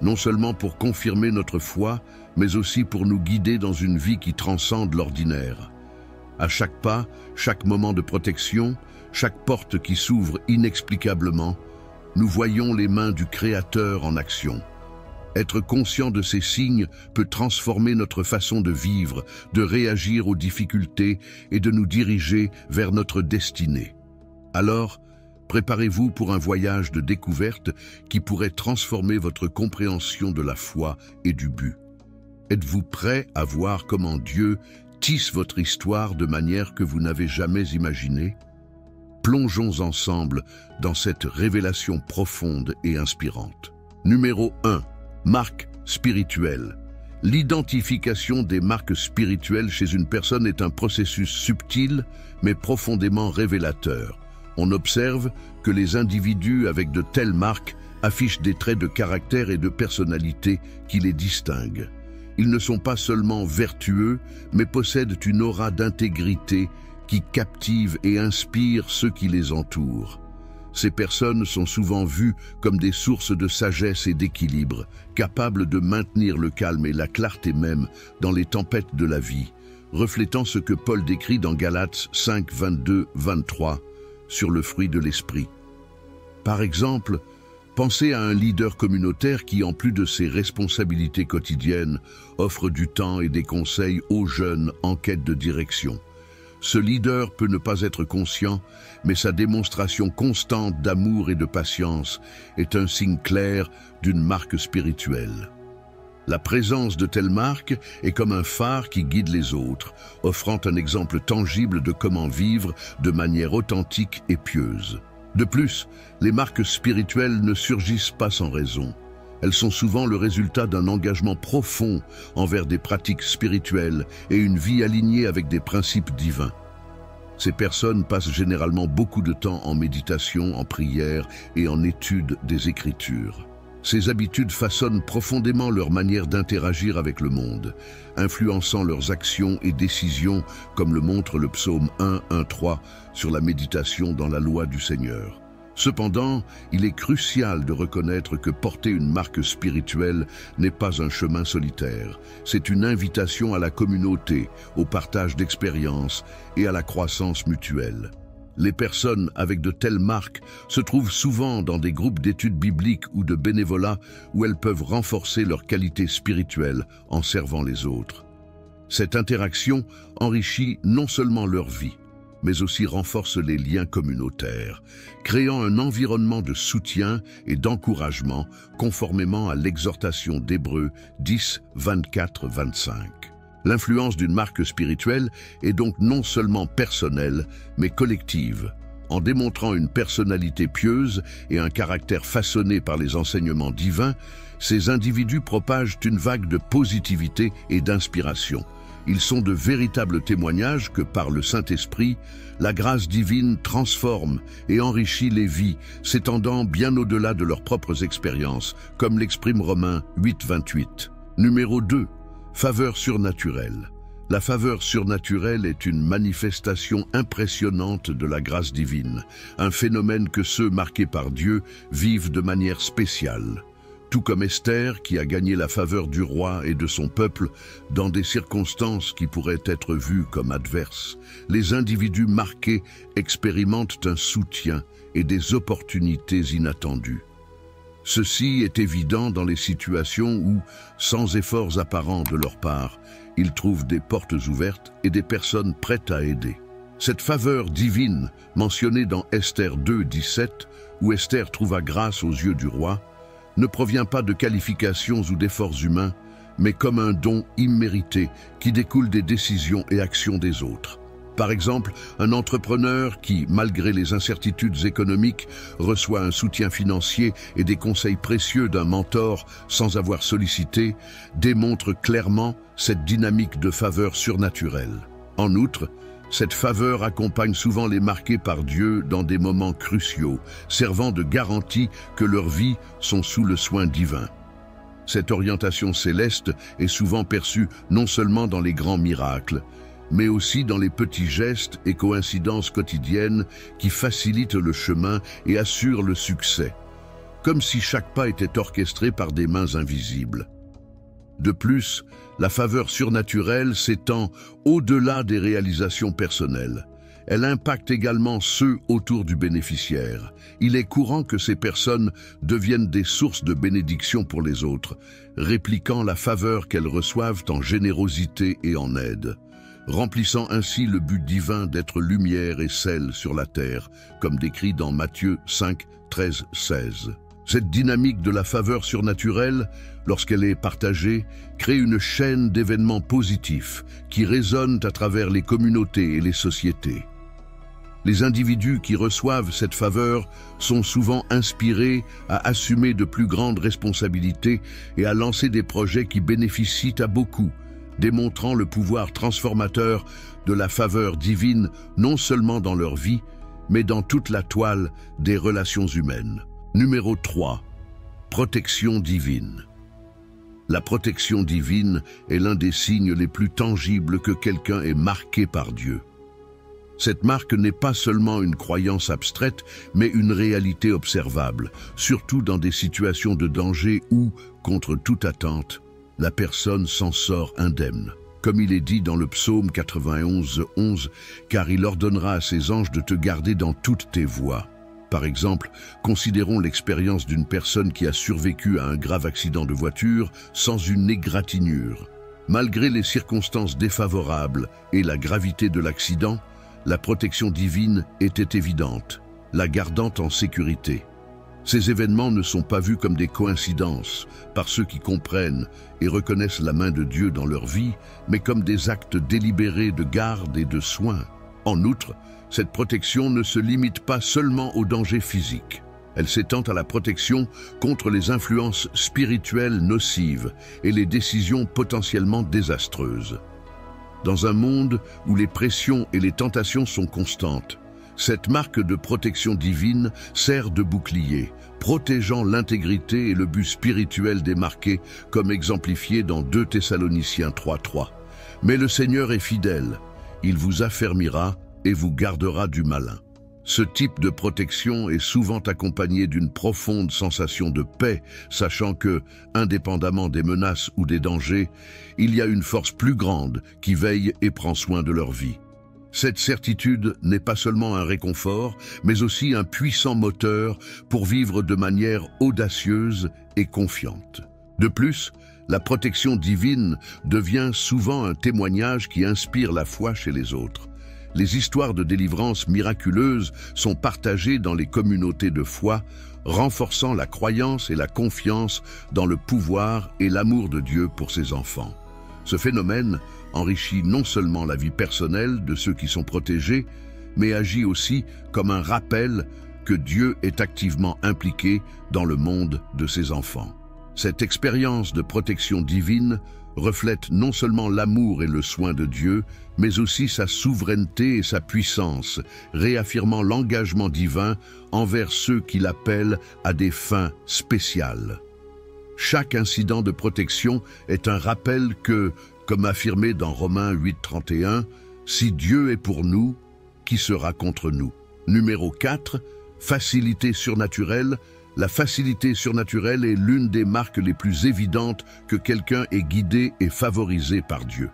Speaker 1: Non seulement pour confirmer notre foi, mais aussi pour nous guider dans une vie qui transcende l'ordinaire. À chaque pas, chaque moment de protection, chaque porte qui s'ouvre inexplicablement, nous voyons les mains du Créateur en action. Être conscient de ces signes peut transformer notre façon de vivre, de réagir aux difficultés et de nous diriger vers notre destinée. Alors, préparez-vous pour un voyage de découverte qui pourrait transformer votre compréhension de la foi et du but. Êtes-vous prêt à voir comment Dieu tisse votre histoire de manière que vous n'avez jamais imaginée? Plongeons ensemble dans cette révélation profonde et inspirante. Numéro 1. Marques spirituelles. L'identification des marques spirituelles chez une personne est un processus subtil mais profondément révélateur. On observe que les individus avec de telles marques affichent des traits de caractère et de personnalité qui les distinguent. Ils ne sont pas seulement vertueux, mais possèdent une aura d'intégrité qui captive et inspire ceux qui les entourent. Ces personnes sont souvent vues comme des sources de sagesse et d'équilibre, capables de maintenir le calme et la clarté même dans les tempêtes de la vie. reflétant ce que Paul décrit dans Galates 5, 22-23 sur le fruit de l'esprit. Par exemple, pensez à un leader communautaire qui, en plus de ses responsabilités quotidiennes, offre du temps et des conseils aux jeunes en quête de direction. Ce leader peut ne pas être conscient, mais sa démonstration constante d'amour et de patience est un signe clair d'une marque spirituelle. La présence de telles marques est comme un phare qui guide les autres, offrant un exemple tangible de comment vivre de manière authentique et pieuse. De plus, les marques spirituelles ne surgissent pas sans raison. Elles sont souvent le résultat d'un engagement profond envers des pratiques spirituelles et une vie alignée avec des principes divins. Ces personnes passent généralement beaucoup de temps en méditation, en prière et en étude des Écritures. Ces habitudes façonnent profondément leur manière d'interagir avec le monde, influençant leurs actions et décisions, comme le montre le psaume 1, 1-3 sur la méditation dans la loi du Seigneur. Cependant, il est crucial de reconnaître que porter une marque spirituelle n'est pas un chemin solitaire. C'est une invitation à la communauté, au partage d'expériences et à la croissance mutuelle. Les personnes avec de telles marques se trouvent souvent dans des groupes d'études bibliques ou de bénévolat où elles peuvent renforcer leur qualité spirituelle en servant les autres. Cette interaction enrichit non seulement leur vie, mais aussi renforce les liens communautaires, créant un environnement de soutien et d'encouragement conformément à l'exhortation d'Hébreux 10, 24-25. L'influence d'une marque spirituelle est donc non seulement personnelle, mais collective. En démontrant une personnalité pieuse et un caractère façonné par les enseignements divins, ces individus propagent une vague de positivité et d'inspiration. Ils sont de véritables témoignages que, par le Saint-Esprit, la grâce divine transforme et enrichit les vies, s'étendant bien au-delà de leurs propres expériences, comme l'exprime Romains 8, 28. Numéro 2. Faveur surnaturelle. La faveur surnaturelle est une manifestation impressionnante de la grâce divine, un phénomène que ceux marqués par Dieu vivent de manière spéciale. Tout comme Esther, qui a gagné la faveur du roi et de son peuple dans des circonstances qui pourraient être vues comme adverses, les individus marqués expérimentent un soutien et des opportunités inattendues. Ceci est évident dans les situations où, sans efforts apparents de leur part, ils trouvent des portes ouvertes et des personnes prêtes à aider. Cette faveur divine, mentionnée dans Esther 2, 17, où Esther trouva grâce aux yeux du roi, ne provient pas de qualifications ou d'efforts humains, mais comme un don immérité qui découle des décisions et actions des autres. Par exemple, un entrepreneur qui, malgré les incertitudes économiques, reçoit un soutien financier et des conseils précieux d'un mentor sans avoir sollicité, démontre clairement cette dynamique de faveur surnaturelle. En outre, cette faveur accompagne souvent les marqués par Dieu dans des moments cruciaux, servant de garantie que leurs vies sont sous le soin divin. Cette orientation céleste est souvent perçue non seulement dans les grands miracles, mais aussi dans les petits gestes et coïncidences quotidiennes qui facilitent le chemin et assurent le succès, comme si chaque pas était orchestré par des mains invisibles. De plus, la faveur surnaturelle s'étend au-delà des réalisations personnelles. Elle impacte également ceux autour du bénéficiaire. Il est courant que ces personnes deviennent des sources de bénédiction pour les autres, répliquant la faveur qu'elles reçoivent en générosité et en aide, remplissant ainsi le but divin d'être lumière et sel sur la terre, comme décrit dans Matthieu 5, 13, 16. Cette dynamique de la faveur surnaturelle, lorsqu'elle est partagée, crée une chaîne d'événements positifs qui résonnent à travers les communautés et les sociétés. Les individus qui reçoivent cette faveur sont souvent inspirés à assumer de plus grandes responsabilités et à lancer des projets qui bénéficient à beaucoup, démontrant le pouvoir transformateur de la faveur divine non seulement dans leur vie, mais dans toute la toile des relations humaines. Numéro 3. Protection divine. La protection divine est l'un des signes les plus tangibles que quelqu'un est marqué par Dieu. Cette marque n'est pas seulement une croyance abstraite, mais une réalité observable, surtout dans des situations de danger où, contre toute attente, la personne s'en sort indemne. comme il est dit dans le psaume 91, 11, « Car il ordonnera à ses anges de te garder dans toutes tes voies ». Par exemple, considérons l'expérience d'une personne qui a survécu à un grave accident de voiture sans une égratignure. Malgré les circonstances défavorables et la gravité de l'accident, la protection divine était évidente, la gardant en sécurité. Ces événements ne sont pas vus comme des coïncidences par ceux qui comprennent et reconnaissent la main de Dieu dans leur vie, mais comme des actes délibérés de garde et de soin. En outre, cette protection ne se limite pas seulement aux dangers physiques. Elle s'étend à la protection contre les influences spirituelles nocives et les décisions potentiellement désastreuses. Dans un monde où les pressions et les tentations sont constantes, cette marque de protection divine sert de bouclier, protégeant l'intégrité et le but spirituel des marqués, comme exemplifié dans 2 Thessaloniciens 3:3. Mais le Seigneur est fidèle, il vous affermira et vous gardera du malin. Ce type de protection est souvent accompagné d'une profonde sensation de paix, sachant que, indépendamment des menaces ou des dangers, il y a une force plus grande qui veille et prend soin de leur vie. Cette certitude n'est pas seulement un réconfort, mais aussi un puissant moteur pour vivre de manière audacieuse et confiante. De plus, la protection divine devient souvent un témoignage qui inspire la foi chez les autres. Les histoires de délivrance miraculeuse sont partagées dans les communautés de foi, renforçant la croyance et la confiance dans le pouvoir et l'amour de Dieu pour ses enfants. Ce phénomène enrichit non seulement la vie personnelle de ceux qui sont protégés, mais agit aussi comme un rappel que Dieu est activement impliqué dans le monde de ses enfants. Cette expérience de protection divine reflète non seulement l'amour et le soin de Dieu, mais aussi sa souveraineté et sa puissance, réaffirmant l'engagement divin envers ceux qui l'appellent à des fins spéciales. Chaque incident de protection est un rappel que, comme affirmé dans Romains 8:31, « Si Dieu est pour nous, qui sera contre nous ?» Numéro 4, facilité surnaturelle. La facilité surnaturelle est l'une des marques les plus évidentes que quelqu'un est guidé et favorisé par Dieu.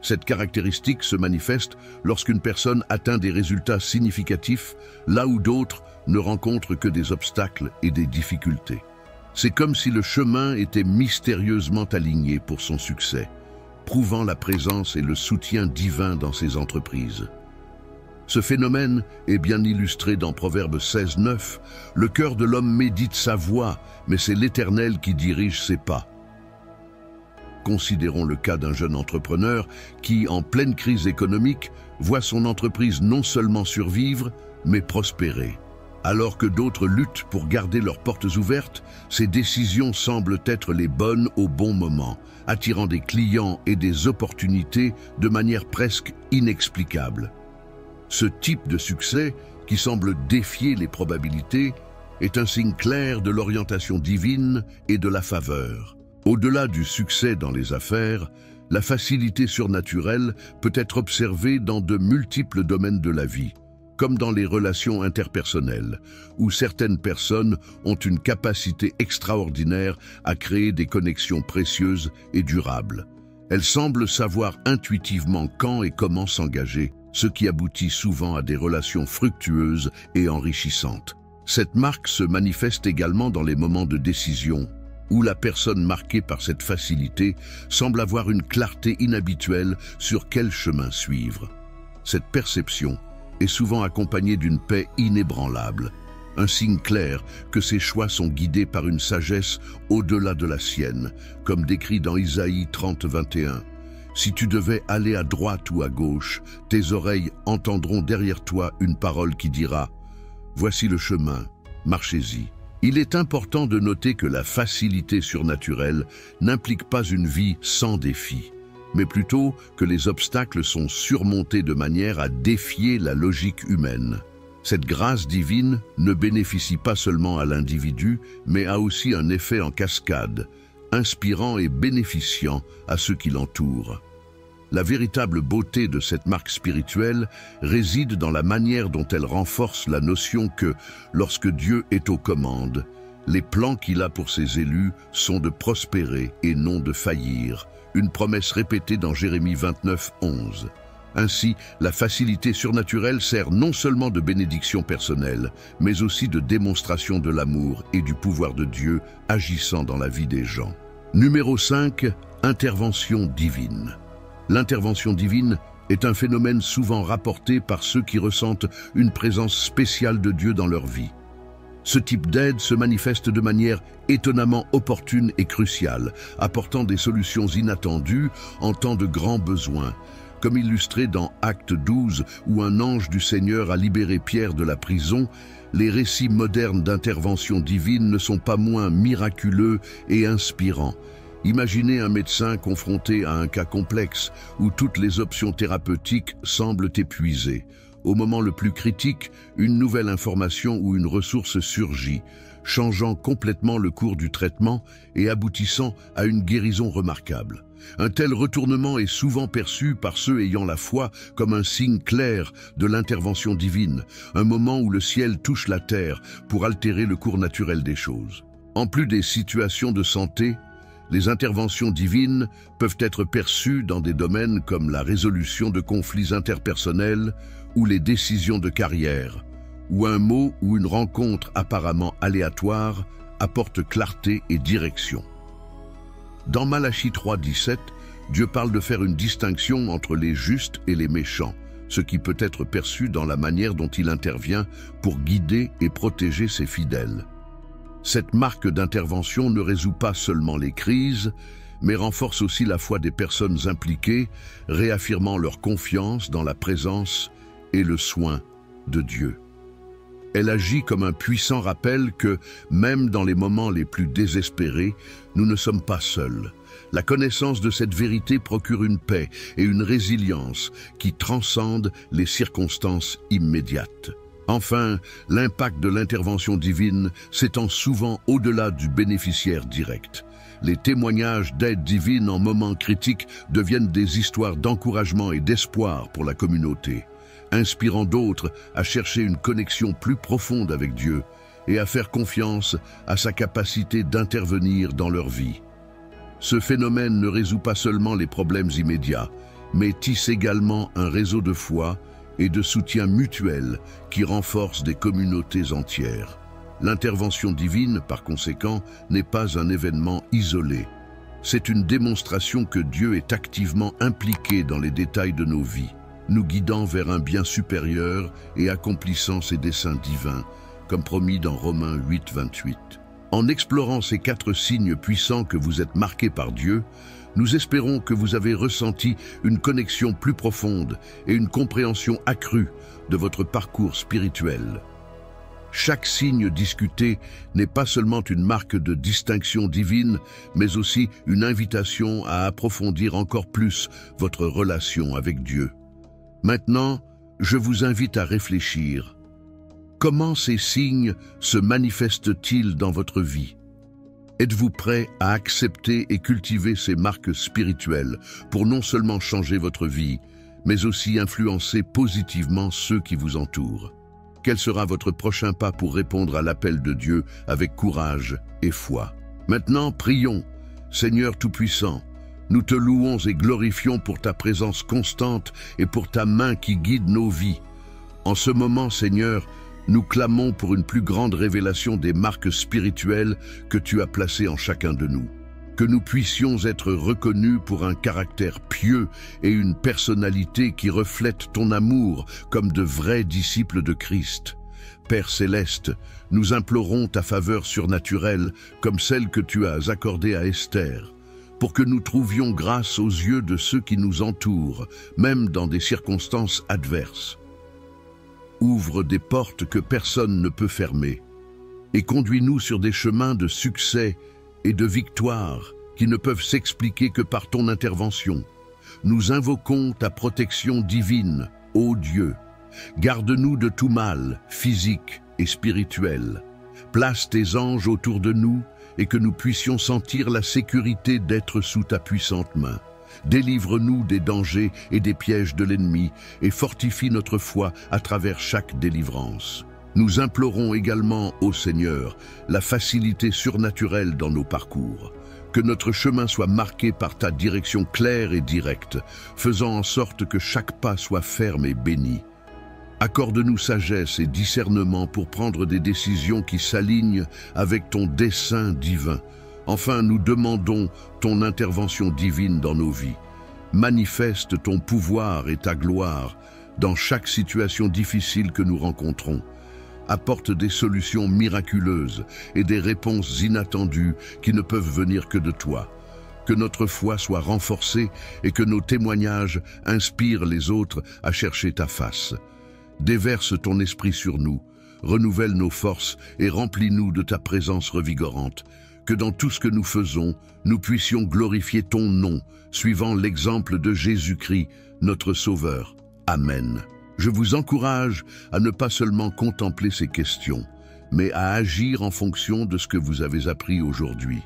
Speaker 1: Cette caractéristique se manifeste lorsqu'une personne atteint des résultats significatifs, là où d'autres ne rencontrent que des obstacles et des difficultés. C'est comme si le chemin était mystérieusement aligné pour son succès, prouvant la présence et le soutien divin dans ses entreprises. Ce phénomène est bien illustré dans Proverbe 16:9. « Le cœur de l'homme médite sa voie, mais c'est l'Éternel qui dirige ses pas. » Considérons le cas d'un jeune entrepreneur qui, en pleine crise économique, voit son entreprise non seulement survivre, mais prospérer. Alors que d'autres luttent pour garder leurs portes ouvertes, ses décisions semblent être les bonnes au bon moment, attirant des clients et des opportunités de manière presque inexplicable. Ce type de succès, qui semble défier les probabilités, est un signe clair de l'orientation divine et de la faveur. Au-delà du succès dans les affaires, la facilité surnaturelle peut être observée dans de multiples domaines de la vie, comme dans les relations interpersonnelles, où certaines personnes ont une capacité extraordinaire à créer des connexions précieuses et durables. Elles semblent savoir intuitivement quand et comment s'engager, ce qui aboutit souvent à des relations fructueuses et enrichissantes. Cette marque se manifeste également dans les moments de décision, où la personne marquée par cette facilité semble avoir une clarté inhabituelle sur quel chemin suivre. Cette perception est souvent accompagnée d'une paix inébranlable, un signe clair que ses choix sont guidés par une sagesse au-delà de la sienne, comme décrit dans Isaïe 30:21. Si tu devais aller à droite ou à gauche, tes oreilles entendront derrière toi une parole qui dira « Voici le chemin, marchez-y ». Il est important de noter que la facilité surnaturelle n'implique pas une vie sans défis, mais plutôt que les obstacles sont surmontés de manière à défier la logique humaine. Cette grâce divine ne bénéficie pas seulement à l'individu, mais a aussi un effet en cascade, inspirant et bénéficiant à ceux qui l'entourent. La véritable beauté de cette marque spirituelle réside dans la manière dont elle renforce la notion que, lorsque Dieu est aux commandes, Les plans qu'il a pour ses élus sont de prospérer et non de faillir, une promesse répétée dans Jérémie 29, 11. Ainsi, la facilité surnaturelle sert non seulement de bénédiction personnelle, mais aussi de démonstration de l'amour et du pouvoir de Dieu agissant dans la vie des gens. Numéro 5, intervention divine. L'intervention divine est un phénomène souvent rapporté par ceux qui ressentent une présence spéciale de Dieu dans leur vie. Ce type d'aide se manifeste de manière étonnamment opportune et cruciale, apportant des solutions inattendues en temps de grands besoins, comme illustré dans Acte 12, où un ange du Seigneur a libéré Pierre de la prison. Les récits modernes d'intervention divine ne sont pas moins miraculeux et inspirants. Imaginez un médecin confronté à un cas complexe où toutes les options thérapeutiques semblent épuisées. Au moment le plus critique, une nouvelle information ou une ressource surgit, changeant complètement le cours du traitement et aboutissant à une guérison remarquable. Un tel retournement est souvent perçu par ceux ayant la foi comme un signe clair de l'intervention divine, un moment où le ciel touche la terre pour altérer le cours naturel des choses. En plus des situations de santé, les interventions divines peuvent être perçues dans des domaines comme la résolution de conflits interpersonnels ou les décisions de carrière, où un mot ou une rencontre apparemment aléatoire apporte clarté et direction. Dans Malachie 3,17, Dieu parle de faire une distinction entre les justes et les méchants, ce qui peut être perçu dans la manière dont il intervient pour guider et protéger ses fidèles. Cette marque d'intervention ne résout pas seulement les crises, mais renforce aussi la foi des personnes impliquées, réaffirmant leur confiance dans la présence et le soin de Dieu. Elle agit comme un puissant rappel que, même dans les moments les plus désespérés, nous ne sommes pas seuls. La connaissance de cette vérité procure une paix et une résilience qui transcendent les circonstances immédiates. Enfin, l'impact de l'intervention divine s'étend souvent au-delà du bénéficiaire direct. Les témoignages d'aide divine en moments critiques deviennent des histoires d'encouragement et d'espoir pour la communauté, inspirant d'autres à chercher une connexion plus profonde avec Dieu et à faire confiance à sa capacité d'intervenir dans leur vie. Ce phénomène ne résout pas seulement les problèmes immédiats, mais tisse également un réseau de foi et de soutien mutuel qui renforce des communautés entières. L'intervention divine, par conséquent, n'est pas un événement isolé. C'est une démonstration que Dieu est activement impliqué dans les détails de nos vies, nous guidant vers un bien supérieur et accomplissant ses desseins divins, comme promis dans Romains 8, 28. En explorant ces 4 signes puissants que vous êtes marqués par Dieu, nous espérons que vous avez ressenti une connexion plus profonde et une compréhension accrue de votre parcours spirituel. Chaque signe discuté n'est pas seulement une marque de distinction divine, mais aussi une invitation à approfondir encore plus votre relation avec Dieu. Maintenant, je vous invite à réfléchir. Comment ces signes se manifestent-ils dans votre vie? Êtes-vous prêt à accepter et cultiver ces marques spirituelles pour non seulement changer votre vie, mais aussi influencer positivement ceux qui vous entourent? Quel sera votre prochain pas pour répondre à l'appel de Dieu avec courage et foi? Maintenant, prions. Seigneur Tout-Puissant, nous te louons et glorifions pour ta présence constante et pour ta main qui guide nos vies. En ce moment, Seigneur, nous clamons pour une plus grande révélation des marques spirituelles que tu as placées en chacun de nous. Que nous puissions être reconnus pour un caractère pieux et une personnalité qui reflète ton amour comme de vrais disciples de Christ. Père Céleste, nous implorons ta faveur surnaturelle comme celle que tu as accordée à Esther, pour que nous trouvions grâce aux yeux de ceux qui nous entourent, même dans des circonstances adverses. Ouvre des portes que personne ne peut fermer et conduis-nous sur des chemins de succès et de victoire qui ne peuvent s'expliquer que par ton intervention. Nous invoquons ta protection divine, ô Dieu. Garde-nous de tout mal, physique et spirituel. Place tes anges autour de nous et que nous puissions sentir la sécurité d'être sous ta puissante main. Délivre-nous des dangers et des pièges de l'ennemi et fortifie notre foi à travers chaque délivrance. Nous implorons également, ô Seigneur, la facilité surnaturelle dans nos parcours. Que notre chemin soit marqué par ta direction claire et directe, faisant en sorte que chaque pas soit ferme et béni. Accorde-nous sagesse et discernement pour prendre des décisions qui s'alignent avec ton dessein divin. Enfin, nous demandons ton intervention divine dans nos vies. Manifeste ton pouvoir et ta gloire dans chaque situation difficile que nous rencontrons. Apporte des solutions miraculeuses et des réponses inattendues qui ne peuvent venir que de toi. Que notre foi soit renforcée et que nos témoignages inspirent les autres à chercher ta face. Déverse ton esprit sur nous, renouvelle nos forces et remplis-nous de ta présence revigorante. Que dans tout ce que nous faisons, nous puissions glorifier ton nom, suivant l'exemple de Jésus-Christ, notre Sauveur. Amen. Je vous encourage à ne pas seulement contempler ces questions, mais à agir en fonction de ce que vous avez appris aujourd'hui.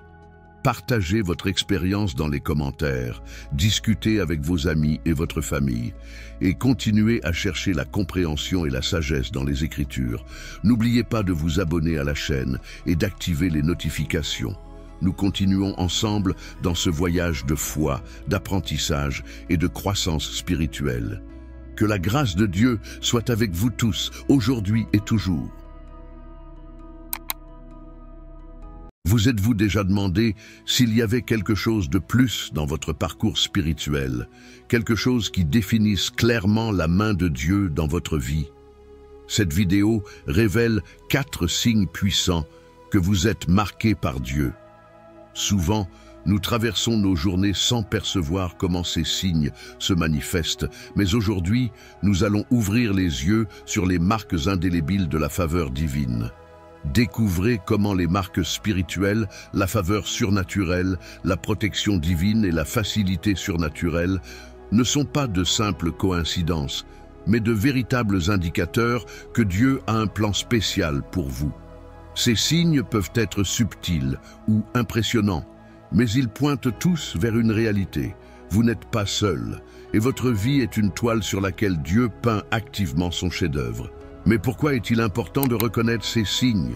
Speaker 1: Partagez votre expérience dans les commentaires, discutez avec vos amis et votre famille, et continuez à chercher la compréhension et la sagesse dans les Écritures. N'oubliez pas de vous abonner à la chaîne et d'activer les notifications. Nous continuons ensemble dans ce voyage de foi, d'apprentissage et de croissance spirituelle. Que la grâce de Dieu soit avec vous tous, aujourd'hui et toujours. Vous êtes-vous déjà demandé s'il y avait quelque chose de plus dans votre parcours spirituel, quelque chose qui définisse clairement la main de Dieu dans votre vie? Cette vidéo révèle 4 signes puissants que vous êtes marqués par Dieu. Souvent, nous traversons nos journées sans percevoir comment ces signes se manifestent, mais aujourd'hui, nous allons ouvrir les yeux sur les marques indélébiles de la faveur divine. Découvrez comment les marques spirituelles, la faveur surnaturelle, la protection divine et la facilité surnaturelle ne sont pas de simples coïncidences, mais de véritables indicateurs que Dieu a un plan spécial pour vous. Ces signes peuvent être subtils ou impressionnants, mais ils pointent tous vers une réalité. Vous n'êtes pas seul, et votre vie est une toile sur laquelle Dieu peint activement son chef-d'œuvre. Mais pourquoi est-il important de reconnaître ces signes?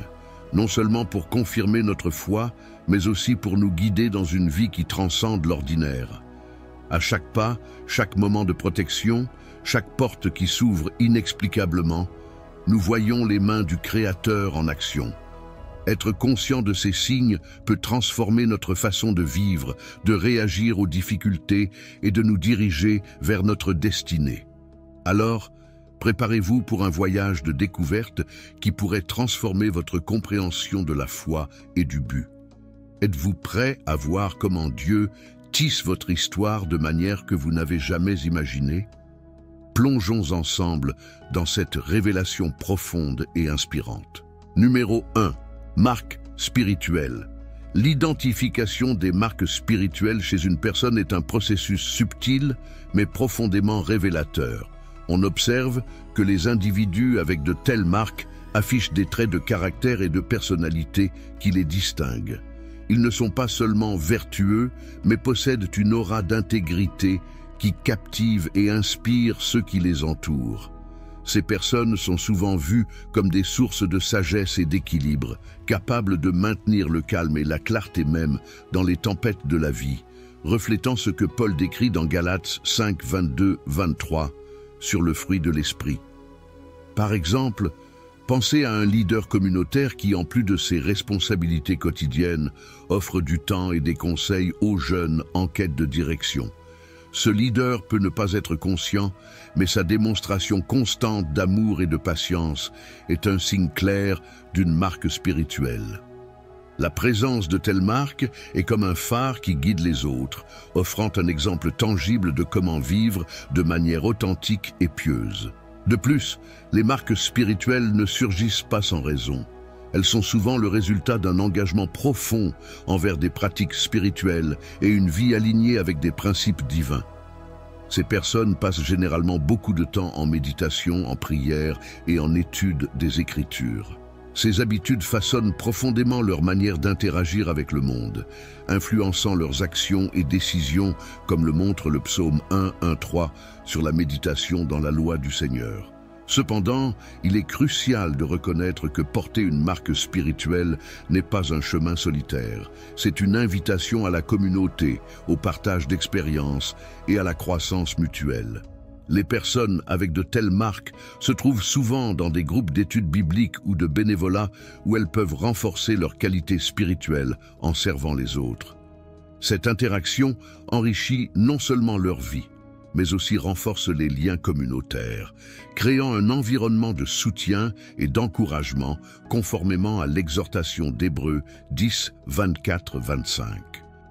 Speaker 1: Non seulement pour confirmer notre foi, mais aussi pour nous guider dans une vie qui transcende l'ordinaire. À chaque pas, chaque moment de protection, chaque porte qui s'ouvre inexplicablement, nous voyons les mains du Créateur en action. Être conscient de ces signes peut transformer notre façon de vivre, de réagir aux difficultés et de nous diriger vers notre destinée. Alors, préparez-vous pour un voyage de découverte qui pourrait transformer votre compréhension de la foi et du but. Êtes-vous prêt à voir comment Dieu tisse votre histoire de manière que vous n'avez jamais imaginée? Plongeons ensemble dans cette révélation profonde et inspirante. Numéro 1. Marques spirituelles. L'identification des marques spirituelles chez une personne est un processus subtil mais profondément révélateur. On observe que les individus avec de telles marques affichent des traits de caractère et de personnalité qui les distinguent. Ils ne sont pas seulement vertueux, mais possèdent une aura d'intégrité qui captive et inspire ceux qui les entourent. Ces personnes sont souvent vues comme des sources de sagesse et d'équilibre, capables de maintenir le calme et la clarté même dans les tempêtes de la vie, reflétant ce que Paul décrit dans Galates 5, 22-23 sur le fruit de l'esprit. Par exemple, pensez à un leader communautaire qui, en plus de ses responsabilités quotidiennes, offre du temps et des conseils aux jeunes en quête de direction. Ce leader peut ne pas être conscient, mais sa démonstration constante d'amour et de patience est un signe clair d'une marque spirituelle. La présence de telles marques est comme un phare qui guide les autres, offrant un exemple tangible de comment vivre de manière authentique et pieuse. De plus, les marques spirituelles ne surgissent pas sans raison. Elles sont souvent le résultat d'un engagement profond envers des pratiques spirituelles et une vie alignée avec des principes divins. Ces personnes passent généralement beaucoup de temps en méditation, en prière et en étude des Écritures. Ces habitudes façonnent profondément leur manière d'interagir avec le monde, influençant leurs actions et décisions, comme le montre le psaume 1, 1, 3 sur la méditation dans la loi du Seigneur. Cependant, il est crucial de reconnaître que porter une marque spirituelle n'est pas un chemin solitaire. C'est une invitation à la communauté, au partage d'expériences et à la croissance mutuelle. Les personnes avec de telles marques se trouvent souvent dans des groupes d'études bibliques ou de bénévolat où elles peuvent renforcer leur qualité spirituelle en servant les autres. Cette interaction enrichit non seulement leur vie, mais aussi renforce les liens communautaires, créant un environnement de soutien et d'encouragement conformément à l'exhortation d'Hébreux 10, 24-25.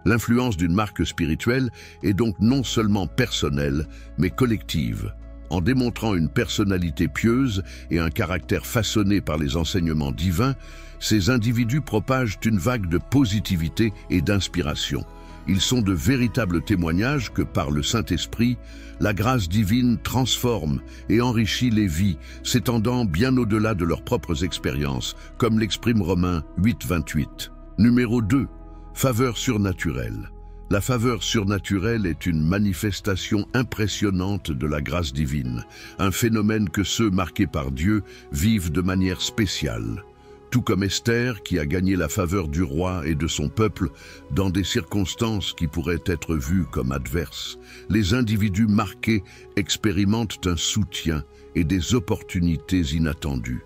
Speaker 1: L'influence d'une marque spirituelle est donc non seulement personnelle, mais collective. En démontrant une personnalité pieuse et un caractère façonné par les enseignements divins, ces individus propagent une vague de positivité et d'inspiration. Ils sont de véritables témoignages que, par le Saint-Esprit, la grâce divine transforme et enrichit les vies, s'étendant bien au-delà de leurs propres expériences, comme l'exprime Romains 8, 28. Numéro 2. Faveur surnaturelle. La faveur surnaturelle est une manifestation impressionnante de la grâce divine, un phénomène que ceux marqués par Dieu vivent de manière spéciale. Tout comme Esther, qui a gagné la faveur du roi et de son peuple dans des circonstances qui pourraient être vues comme adverses, les individus marqués expérimentent un soutien et des opportunités inattendues.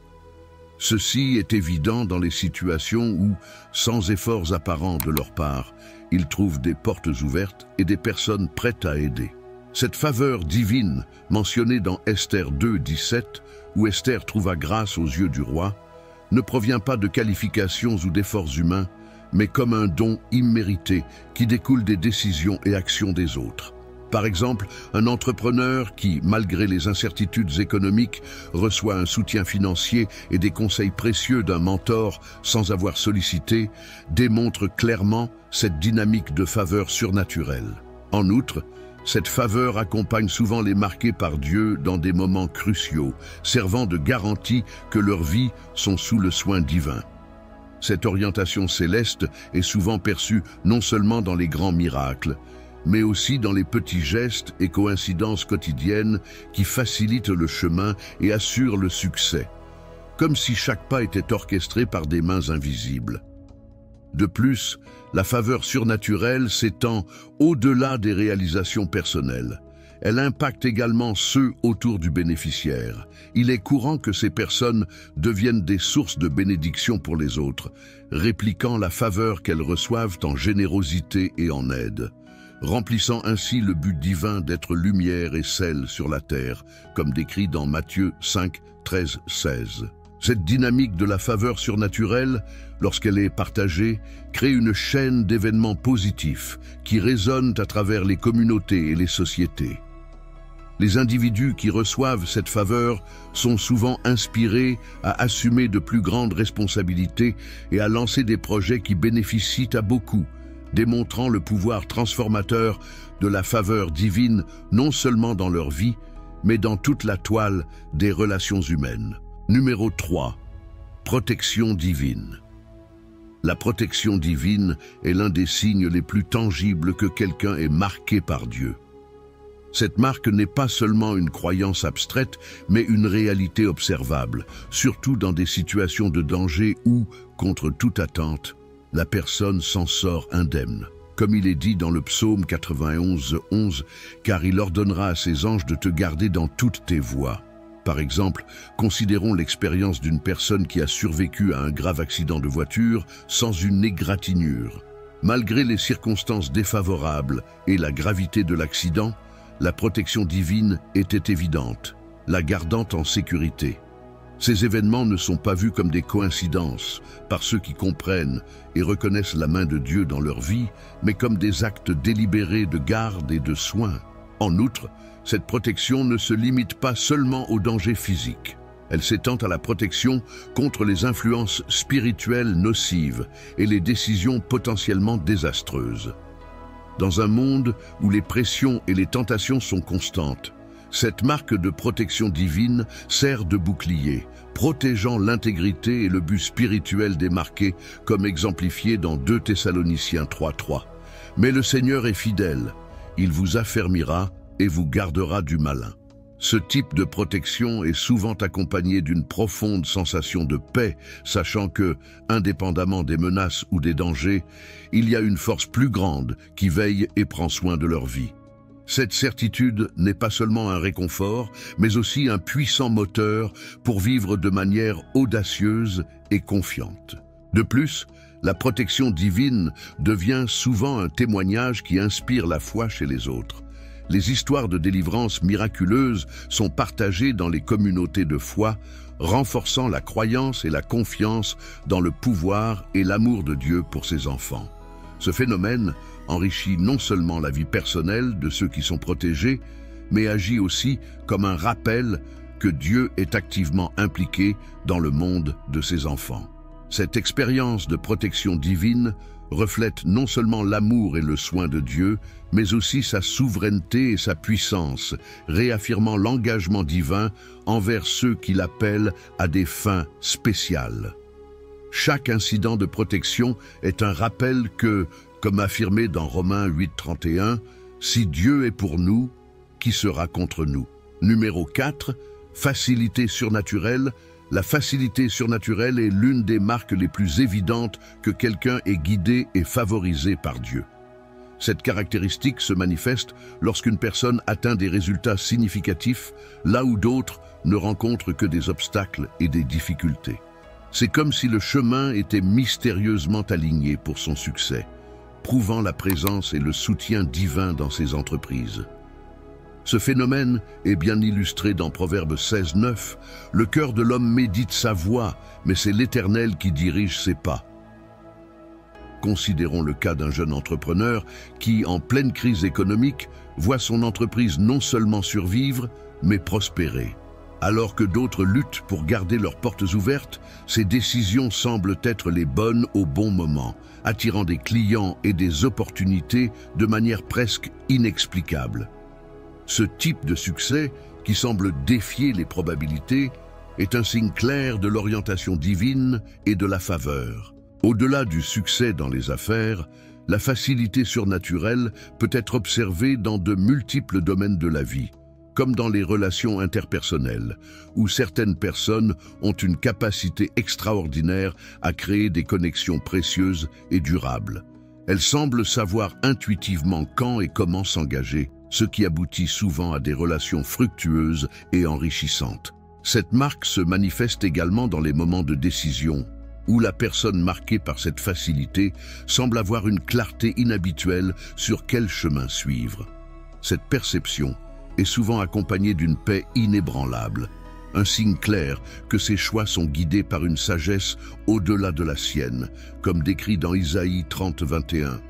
Speaker 1: Ceci est évident dans les situations où, sans efforts apparents de leur part, ils trouvent des portes ouvertes et des personnes prêtes à aider. Cette faveur divine, mentionnée dans Esther 2, 17, où Esther trouva grâce aux yeux du roi, ne provient pas de qualifications ou d'efforts humains, mais comme un don immérité qui découle des décisions et actions des autres. Par exemple, un entrepreneur qui, malgré les incertitudes économiques, reçoit un soutien financier et des conseils précieux d'un mentor sans avoir sollicité, démontre clairement cette dynamique de faveur surnaturelle. En outre, cette faveur accompagne souvent les marqués par Dieu dans des moments cruciaux, servant de garantie que leurs vies sont sous le soin divin. Cette orientation céleste est souvent perçue non seulement dans les grands miracles, mais aussi dans les petits gestes et coïncidences quotidiennes qui facilitent le chemin et assurent le succès, comme si chaque pas était orchestré par des mains invisibles. De plus, la faveur surnaturelle s'étend au-delà des réalisations personnelles. Elle impacte également ceux autour du bénéficiaire. Il est courant que ces personnes deviennent des sources de bénédiction pour les autres, répliquant la faveur qu'elles reçoivent en générosité et en aide, remplissant ainsi le but divin d'être lumière et sel sur la terre, comme décrit dans Matthieu 5, 13, 16. Cette dynamique de la faveur surnaturelle, lorsqu'elle est partagée, crée une chaîne d'événements positifs qui résonnent à travers les communautés et les sociétés. Les individus qui reçoivent cette faveur sont souvent inspirés à assumer de plus grandes responsabilités et à lancer des projets qui bénéficient à beaucoup, démontrant le pouvoir transformateur de la faveur divine non seulement dans leur vie, mais dans toute la toile des relations humaines. Numéro 3. Protection divine. La protection divine est l'un des signes les plus tangibles que quelqu'un est marqué par Dieu. Cette marque n'est pas seulement une croyance abstraite, mais une réalité observable, surtout dans des situations de danger où, contre toute attente, la personne s'en sort indemne. Comme il est dit dans le psaume 91, 11, « Car il ordonnera à ses anges de te garder dans toutes tes voies. » Par exemple, considérons l'expérience d'une personne qui a survécu à un grave accident de voiture sans une égratignure. Malgré les circonstances défavorables et la gravité de l'accident, la protection divine était évidente, la gardant en sécurité. Ces événements ne sont pas vus comme des coïncidences par ceux qui comprennent et reconnaissent la main de Dieu dans leur vie, mais comme des actes délibérés de garde et de soin. En outre, cette protection ne se limite pas seulement aux dangers physiques. Elle s'étend à la protection contre les influences spirituelles nocives et les décisions potentiellement désastreuses. Dans un monde où les pressions et les tentations sont constantes, cette marque de protection divine sert de bouclier, protégeant l'intégrité et le but spirituel des marqués, comme exemplifié dans 2 Thessaloniciens 3:3. Mais le Seigneur est fidèle, il vous affermira et vous gardera du malin. Ce type de protection est souvent accompagné d'une profonde sensation de paix, sachant que, indépendamment des menaces ou des dangers, il y a une force plus grande qui veille et prend soin de leur vie. Cette certitude n'est pas seulement un réconfort, mais aussi un puissant moteur pour vivre de manière audacieuse et confiante. De plus, la protection divine devient souvent un témoignage qui inspire la foi chez les autres. Les histoires de délivrance miraculeuse sont partagées dans les communautés de foi, renforçant la croyance et la confiance dans le pouvoir et l'amour de Dieu pour ses enfants. Ce phénomène enrichit non seulement la vie personnelle de ceux qui sont protégés, mais agit aussi comme un rappel que Dieu est activement impliqué dans le monde de ses enfants. Cette expérience de protection divine reflète non seulement l'amour et le soin de Dieu, mais aussi sa souveraineté et sa puissance, réaffirmant l'engagement divin envers ceux qui l'appellent à des fins spéciales. Chaque incident de protection est un rappel que, comme affirmé dans Romains 8:31, « Si Dieu est pour nous, qui sera contre nous ?» Numéro 4, facilité surnaturelle. La facilité surnaturelle est l'une des marques les plus évidentes que quelqu'un est guidé et favorisé par Dieu. Cette caractéristique se manifeste lorsqu'une personne atteint des résultats significatifs, là où d'autres ne rencontrent que des obstacles et des difficultés. C'est comme si le chemin était mystérieusement aligné pour son succès, prouvant la présence et le soutien divin dans ses entreprises. Ce phénomène est bien illustré dans Proverbe 16:9. « Le cœur de l'homme médite sa voie, mais c'est l'Éternel qui dirige ses pas. » Considérons le cas d'un jeune entrepreneur qui, en pleine crise économique, voit son entreprise non seulement survivre, mais prospérer. Alors que d'autres luttent pour garder leurs portes ouvertes, ses décisions semblent être les bonnes au bon moment, attirant des clients et des opportunités de manière presque inexplicable. Ce type de succès, qui semble défier les probabilités, est un signe clair de l'orientation divine et de la faveur. Au-delà du succès dans les affaires, la facilité surnaturelle peut être observée dans de multiples domaines de la vie, comme dans les relations interpersonnelles, où certaines personnes ont une capacité extraordinaire à créer des connexions précieuses et durables. Elles semblent savoir intuitivement quand et comment s'engager, ce qui aboutit souvent à des relations fructueuses et enrichissantes. Cette marque se manifeste également dans les moments de décision, où la personne marquée par cette facilité semble avoir une clarté inhabituelle sur quel chemin suivre. Cette perception est souvent accompagnée d'une paix inébranlable, un signe clair que ses choix sont guidés par une sagesse au-delà de la sienne, comme décrit dans Isaïe 30:21.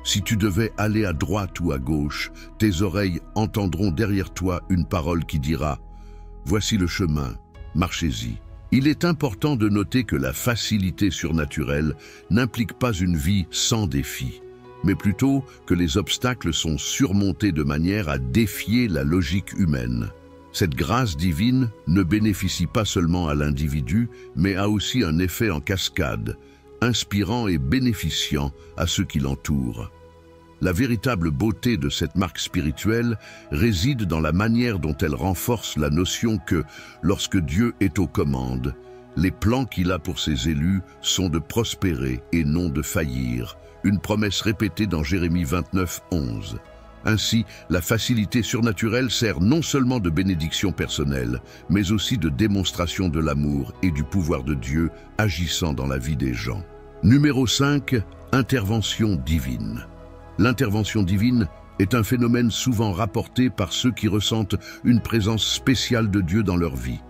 Speaker 1: Si tu devais aller à droite ou à gauche, tes oreilles entendront derrière toi une parole qui dira « Voici le chemin, marchez-y ». Il est important de noter que la facilité surnaturelle n'implique pas une vie sans défi, mais plutôt que les obstacles sont surmontés de manière à défier la logique humaine. Cette grâce divine ne bénéficie pas seulement à l'individu, mais a aussi un effet en cascade, inspirant et bénéficiant à ceux qui l'entourent. La véritable beauté de cette marque spirituelle réside dans la manière dont elle renforce la notion que, lorsque Dieu est aux commandes, les plans qu'il a pour ses élus sont de prospérer et non de faillir, une promesse répétée dans Jérémie 29:11. Ainsi, la facilité surnaturelle sert non seulement de bénédiction personnelle, mais aussi de démonstration de l'amour et du pouvoir de Dieu agissant dans la vie des gens. Numéro 5, intervention divine. L'intervention divine est un phénomène souvent rapporté par ceux qui ressentent une présence spéciale de Dieu dans leur vie.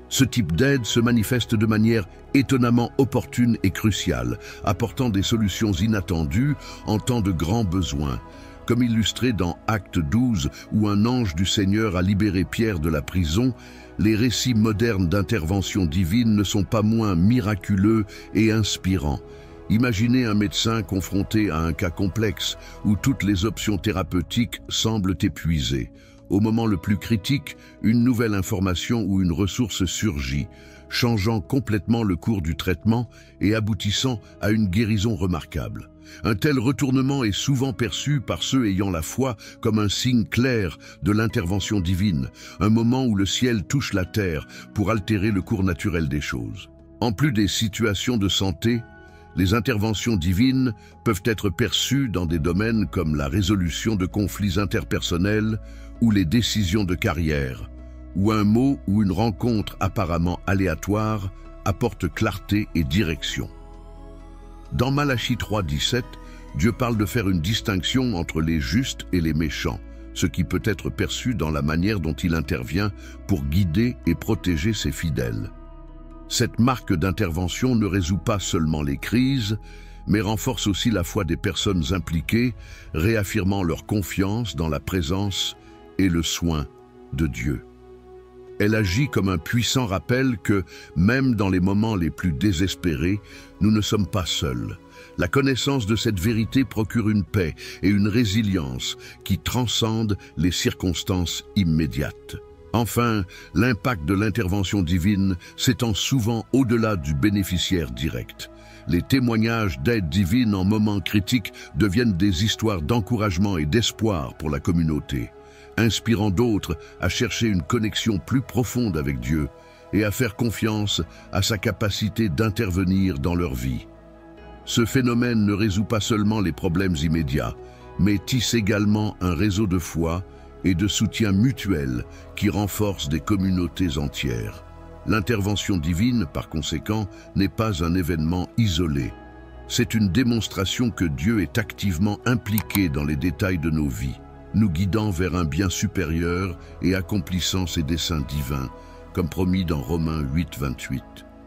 Speaker 1: Ce type d'aide se manifeste de manière étonnamment opportune et cruciale, apportant des solutions inattendues en temps de grands besoins, comme illustré dans Actes 12 où un ange du Seigneur a libéré Pierre de la prison. Les récits modernes d'intervention divine ne sont pas moins miraculeux et inspirants. Imaginez un médecin confronté à un cas complexe où toutes les options thérapeutiques semblent épuisées. Au moment le plus critique, une nouvelle information ou une ressource surgit, changeant complètement le cours du traitement et aboutissant à une guérison remarquable. Un tel retournement est souvent perçu par ceux ayant la foi comme un signe clair de l'intervention divine, un moment où le ciel touche la terre pour altérer le cours naturel des choses. En plus des situations de santé, les interventions divines peuvent être perçues dans des domaines comme la résolution de conflits interpersonnels ou les décisions de carrière, où un mot ou une rencontre apparemment aléatoire apporte clarté et direction. Dans Malachie 3,17, Dieu parle de faire une distinction entre les justes et les méchants, ce qui peut être perçu dans la manière dont il intervient pour guider et protéger ses fidèles. Cette marque d'intervention ne résout pas seulement les crises, mais renforce aussi la foi des personnes impliquées, réaffirmant leur confiance dans la présence et le soin de Dieu. Elle agit comme un puissant rappel que, même dans les moments les plus désespérés, nous ne sommes pas seuls. La connaissance de cette vérité procure une paix et une résilience qui transcendent les circonstances immédiates. Enfin, l'impact de l'intervention divine s'étend souvent au-delà du bénéficiaire direct. Les témoignages d'aide divine en moments critiques deviennent des histoires d'encouragement et d'espoir pour la communauté, inspirant d'autres à chercher une connexion plus profonde avec Dieu et à faire confiance à sa capacité d'intervenir dans leur vie. Ce phénomène ne résout pas seulement les problèmes immédiats, mais tisse également un réseau de foi et de soutien mutuel qui renforce des communautés entières. L'intervention divine, par conséquent, n'est pas un événement isolé. C'est une démonstration que Dieu est activement impliqué dans les détails de nos vies, nous guidant vers un bien supérieur et accomplissant ses desseins divins, comme promis dans Romains 8, 28.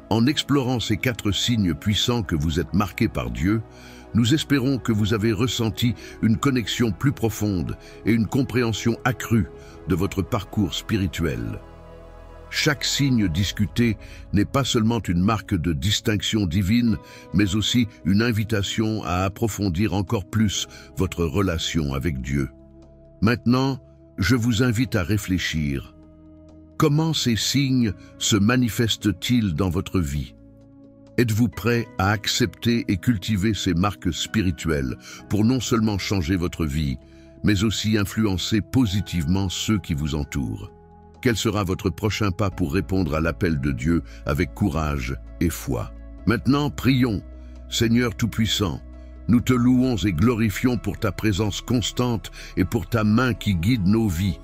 Speaker 1: En explorant ces 4 signes puissants que vous êtes marqués par Dieu, nous espérons que vous avez ressenti une connexion plus profonde et une compréhension accrue de votre parcours spirituel. Chaque signe discuté n'est pas seulement une marque de distinction divine, mais aussi une invitation à approfondir encore plus votre relation avec Dieu. Maintenant, je vous invite à réfléchir. Comment ces signes se manifestent-ils dans votre vie? Êtes-vous prêt à accepter et cultiver ces marques spirituelles pour non seulement changer votre vie, mais aussi influencer positivement ceux qui vous entourent? Quel sera votre prochain pas pour répondre à l'appel de Dieu avec courage et foi? Maintenant, prions. Seigneur Tout-Puissant, nous te louons et glorifions pour ta présence constante et pour ta main qui guide nos vies.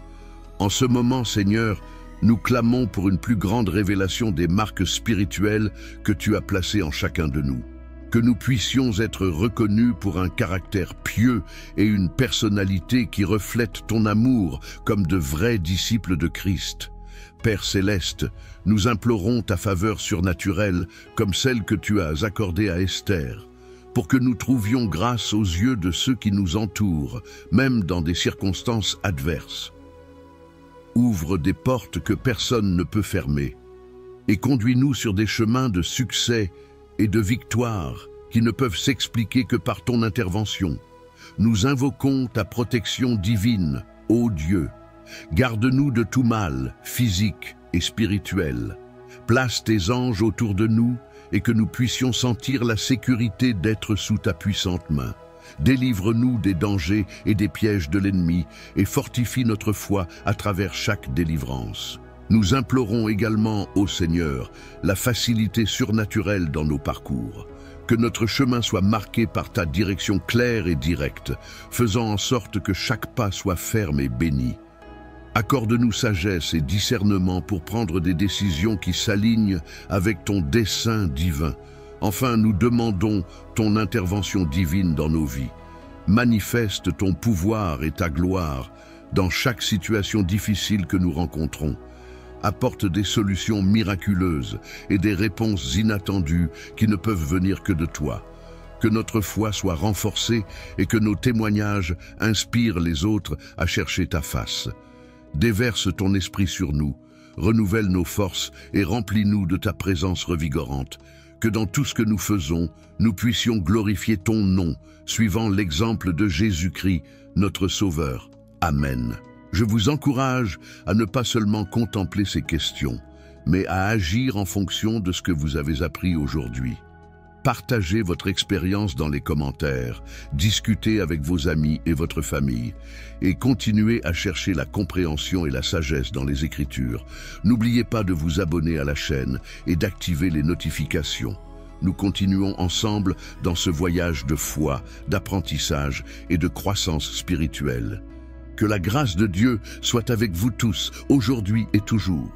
Speaker 1: En ce moment, Seigneur, nous clamons pour une plus grande révélation des marques spirituelles que tu as placées en chacun de nous. Que nous puissions être reconnus pour un caractère pieux et une personnalité qui reflète ton amour comme de vrais disciples de Christ. Père céleste, nous implorons ta faveur surnaturelle comme celle que tu as accordée à Esther, pour que nous trouvions grâce aux yeux de ceux qui nous entourent, même dans des circonstances adverses. Ouvre des portes que personne ne peut fermer, et conduis-nous sur des chemins de succès et de victoire qui ne peuvent s'expliquer que par ton intervention. Nous invoquons ta protection divine, ô Dieu. Garde-nous de tout mal, physique et spirituel. Place tes anges autour de nous et que nous puissions sentir la sécurité d'être sous ta puissante main. Délivre-nous des dangers et des pièges de l'ennemi et fortifie notre foi à travers chaque délivrance. Nous implorons également, ô Seigneur, la facilité surnaturelle dans nos parcours. Que notre chemin soit marqué par ta direction claire et directe, faisant en sorte que chaque pas soit ferme et béni. Accorde-nous sagesse et discernement pour prendre des décisions qui s'alignent avec ton dessein divin. Enfin, nous demandons ton intervention divine dans nos vies. Manifeste ton pouvoir et ta gloire dans chaque situation difficile que nous rencontrons. Apporte des solutions miraculeuses et des réponses inattendues qui ne peuvent venir que de toi. Que notre foi soit renforcée et que nos témoignages inspirent les autres à chercher ta face. Déverse ton esprit sur nous, renouvelle nos forces et remplis-nous de ta présence revigorante. Que dans tout ce que nous faisons, nous puissions glorifier ton nom, suivant l'exemple de Jésus-Christ, notre Sauveur. Amen. Je vous encourage à ne pas seulement contempler ces questions, mais à agir en fonction de ce que vous avez appris aujourd'hui. Partagez votre expérience dans les commentaires, discutez avec vos amis et votre famille, et continuez à chercher la compréhension et la sagesse dans les Écritures. N'oubliez pas de vous abonner à la chaîne et d'activer les notifications. Nous continuons ensemble dans ce voyage de foi, d'apprentissage et de croissance spirituelle. Que la grâce de Dieu soit avec vous tous, aujourd'hui et toujours.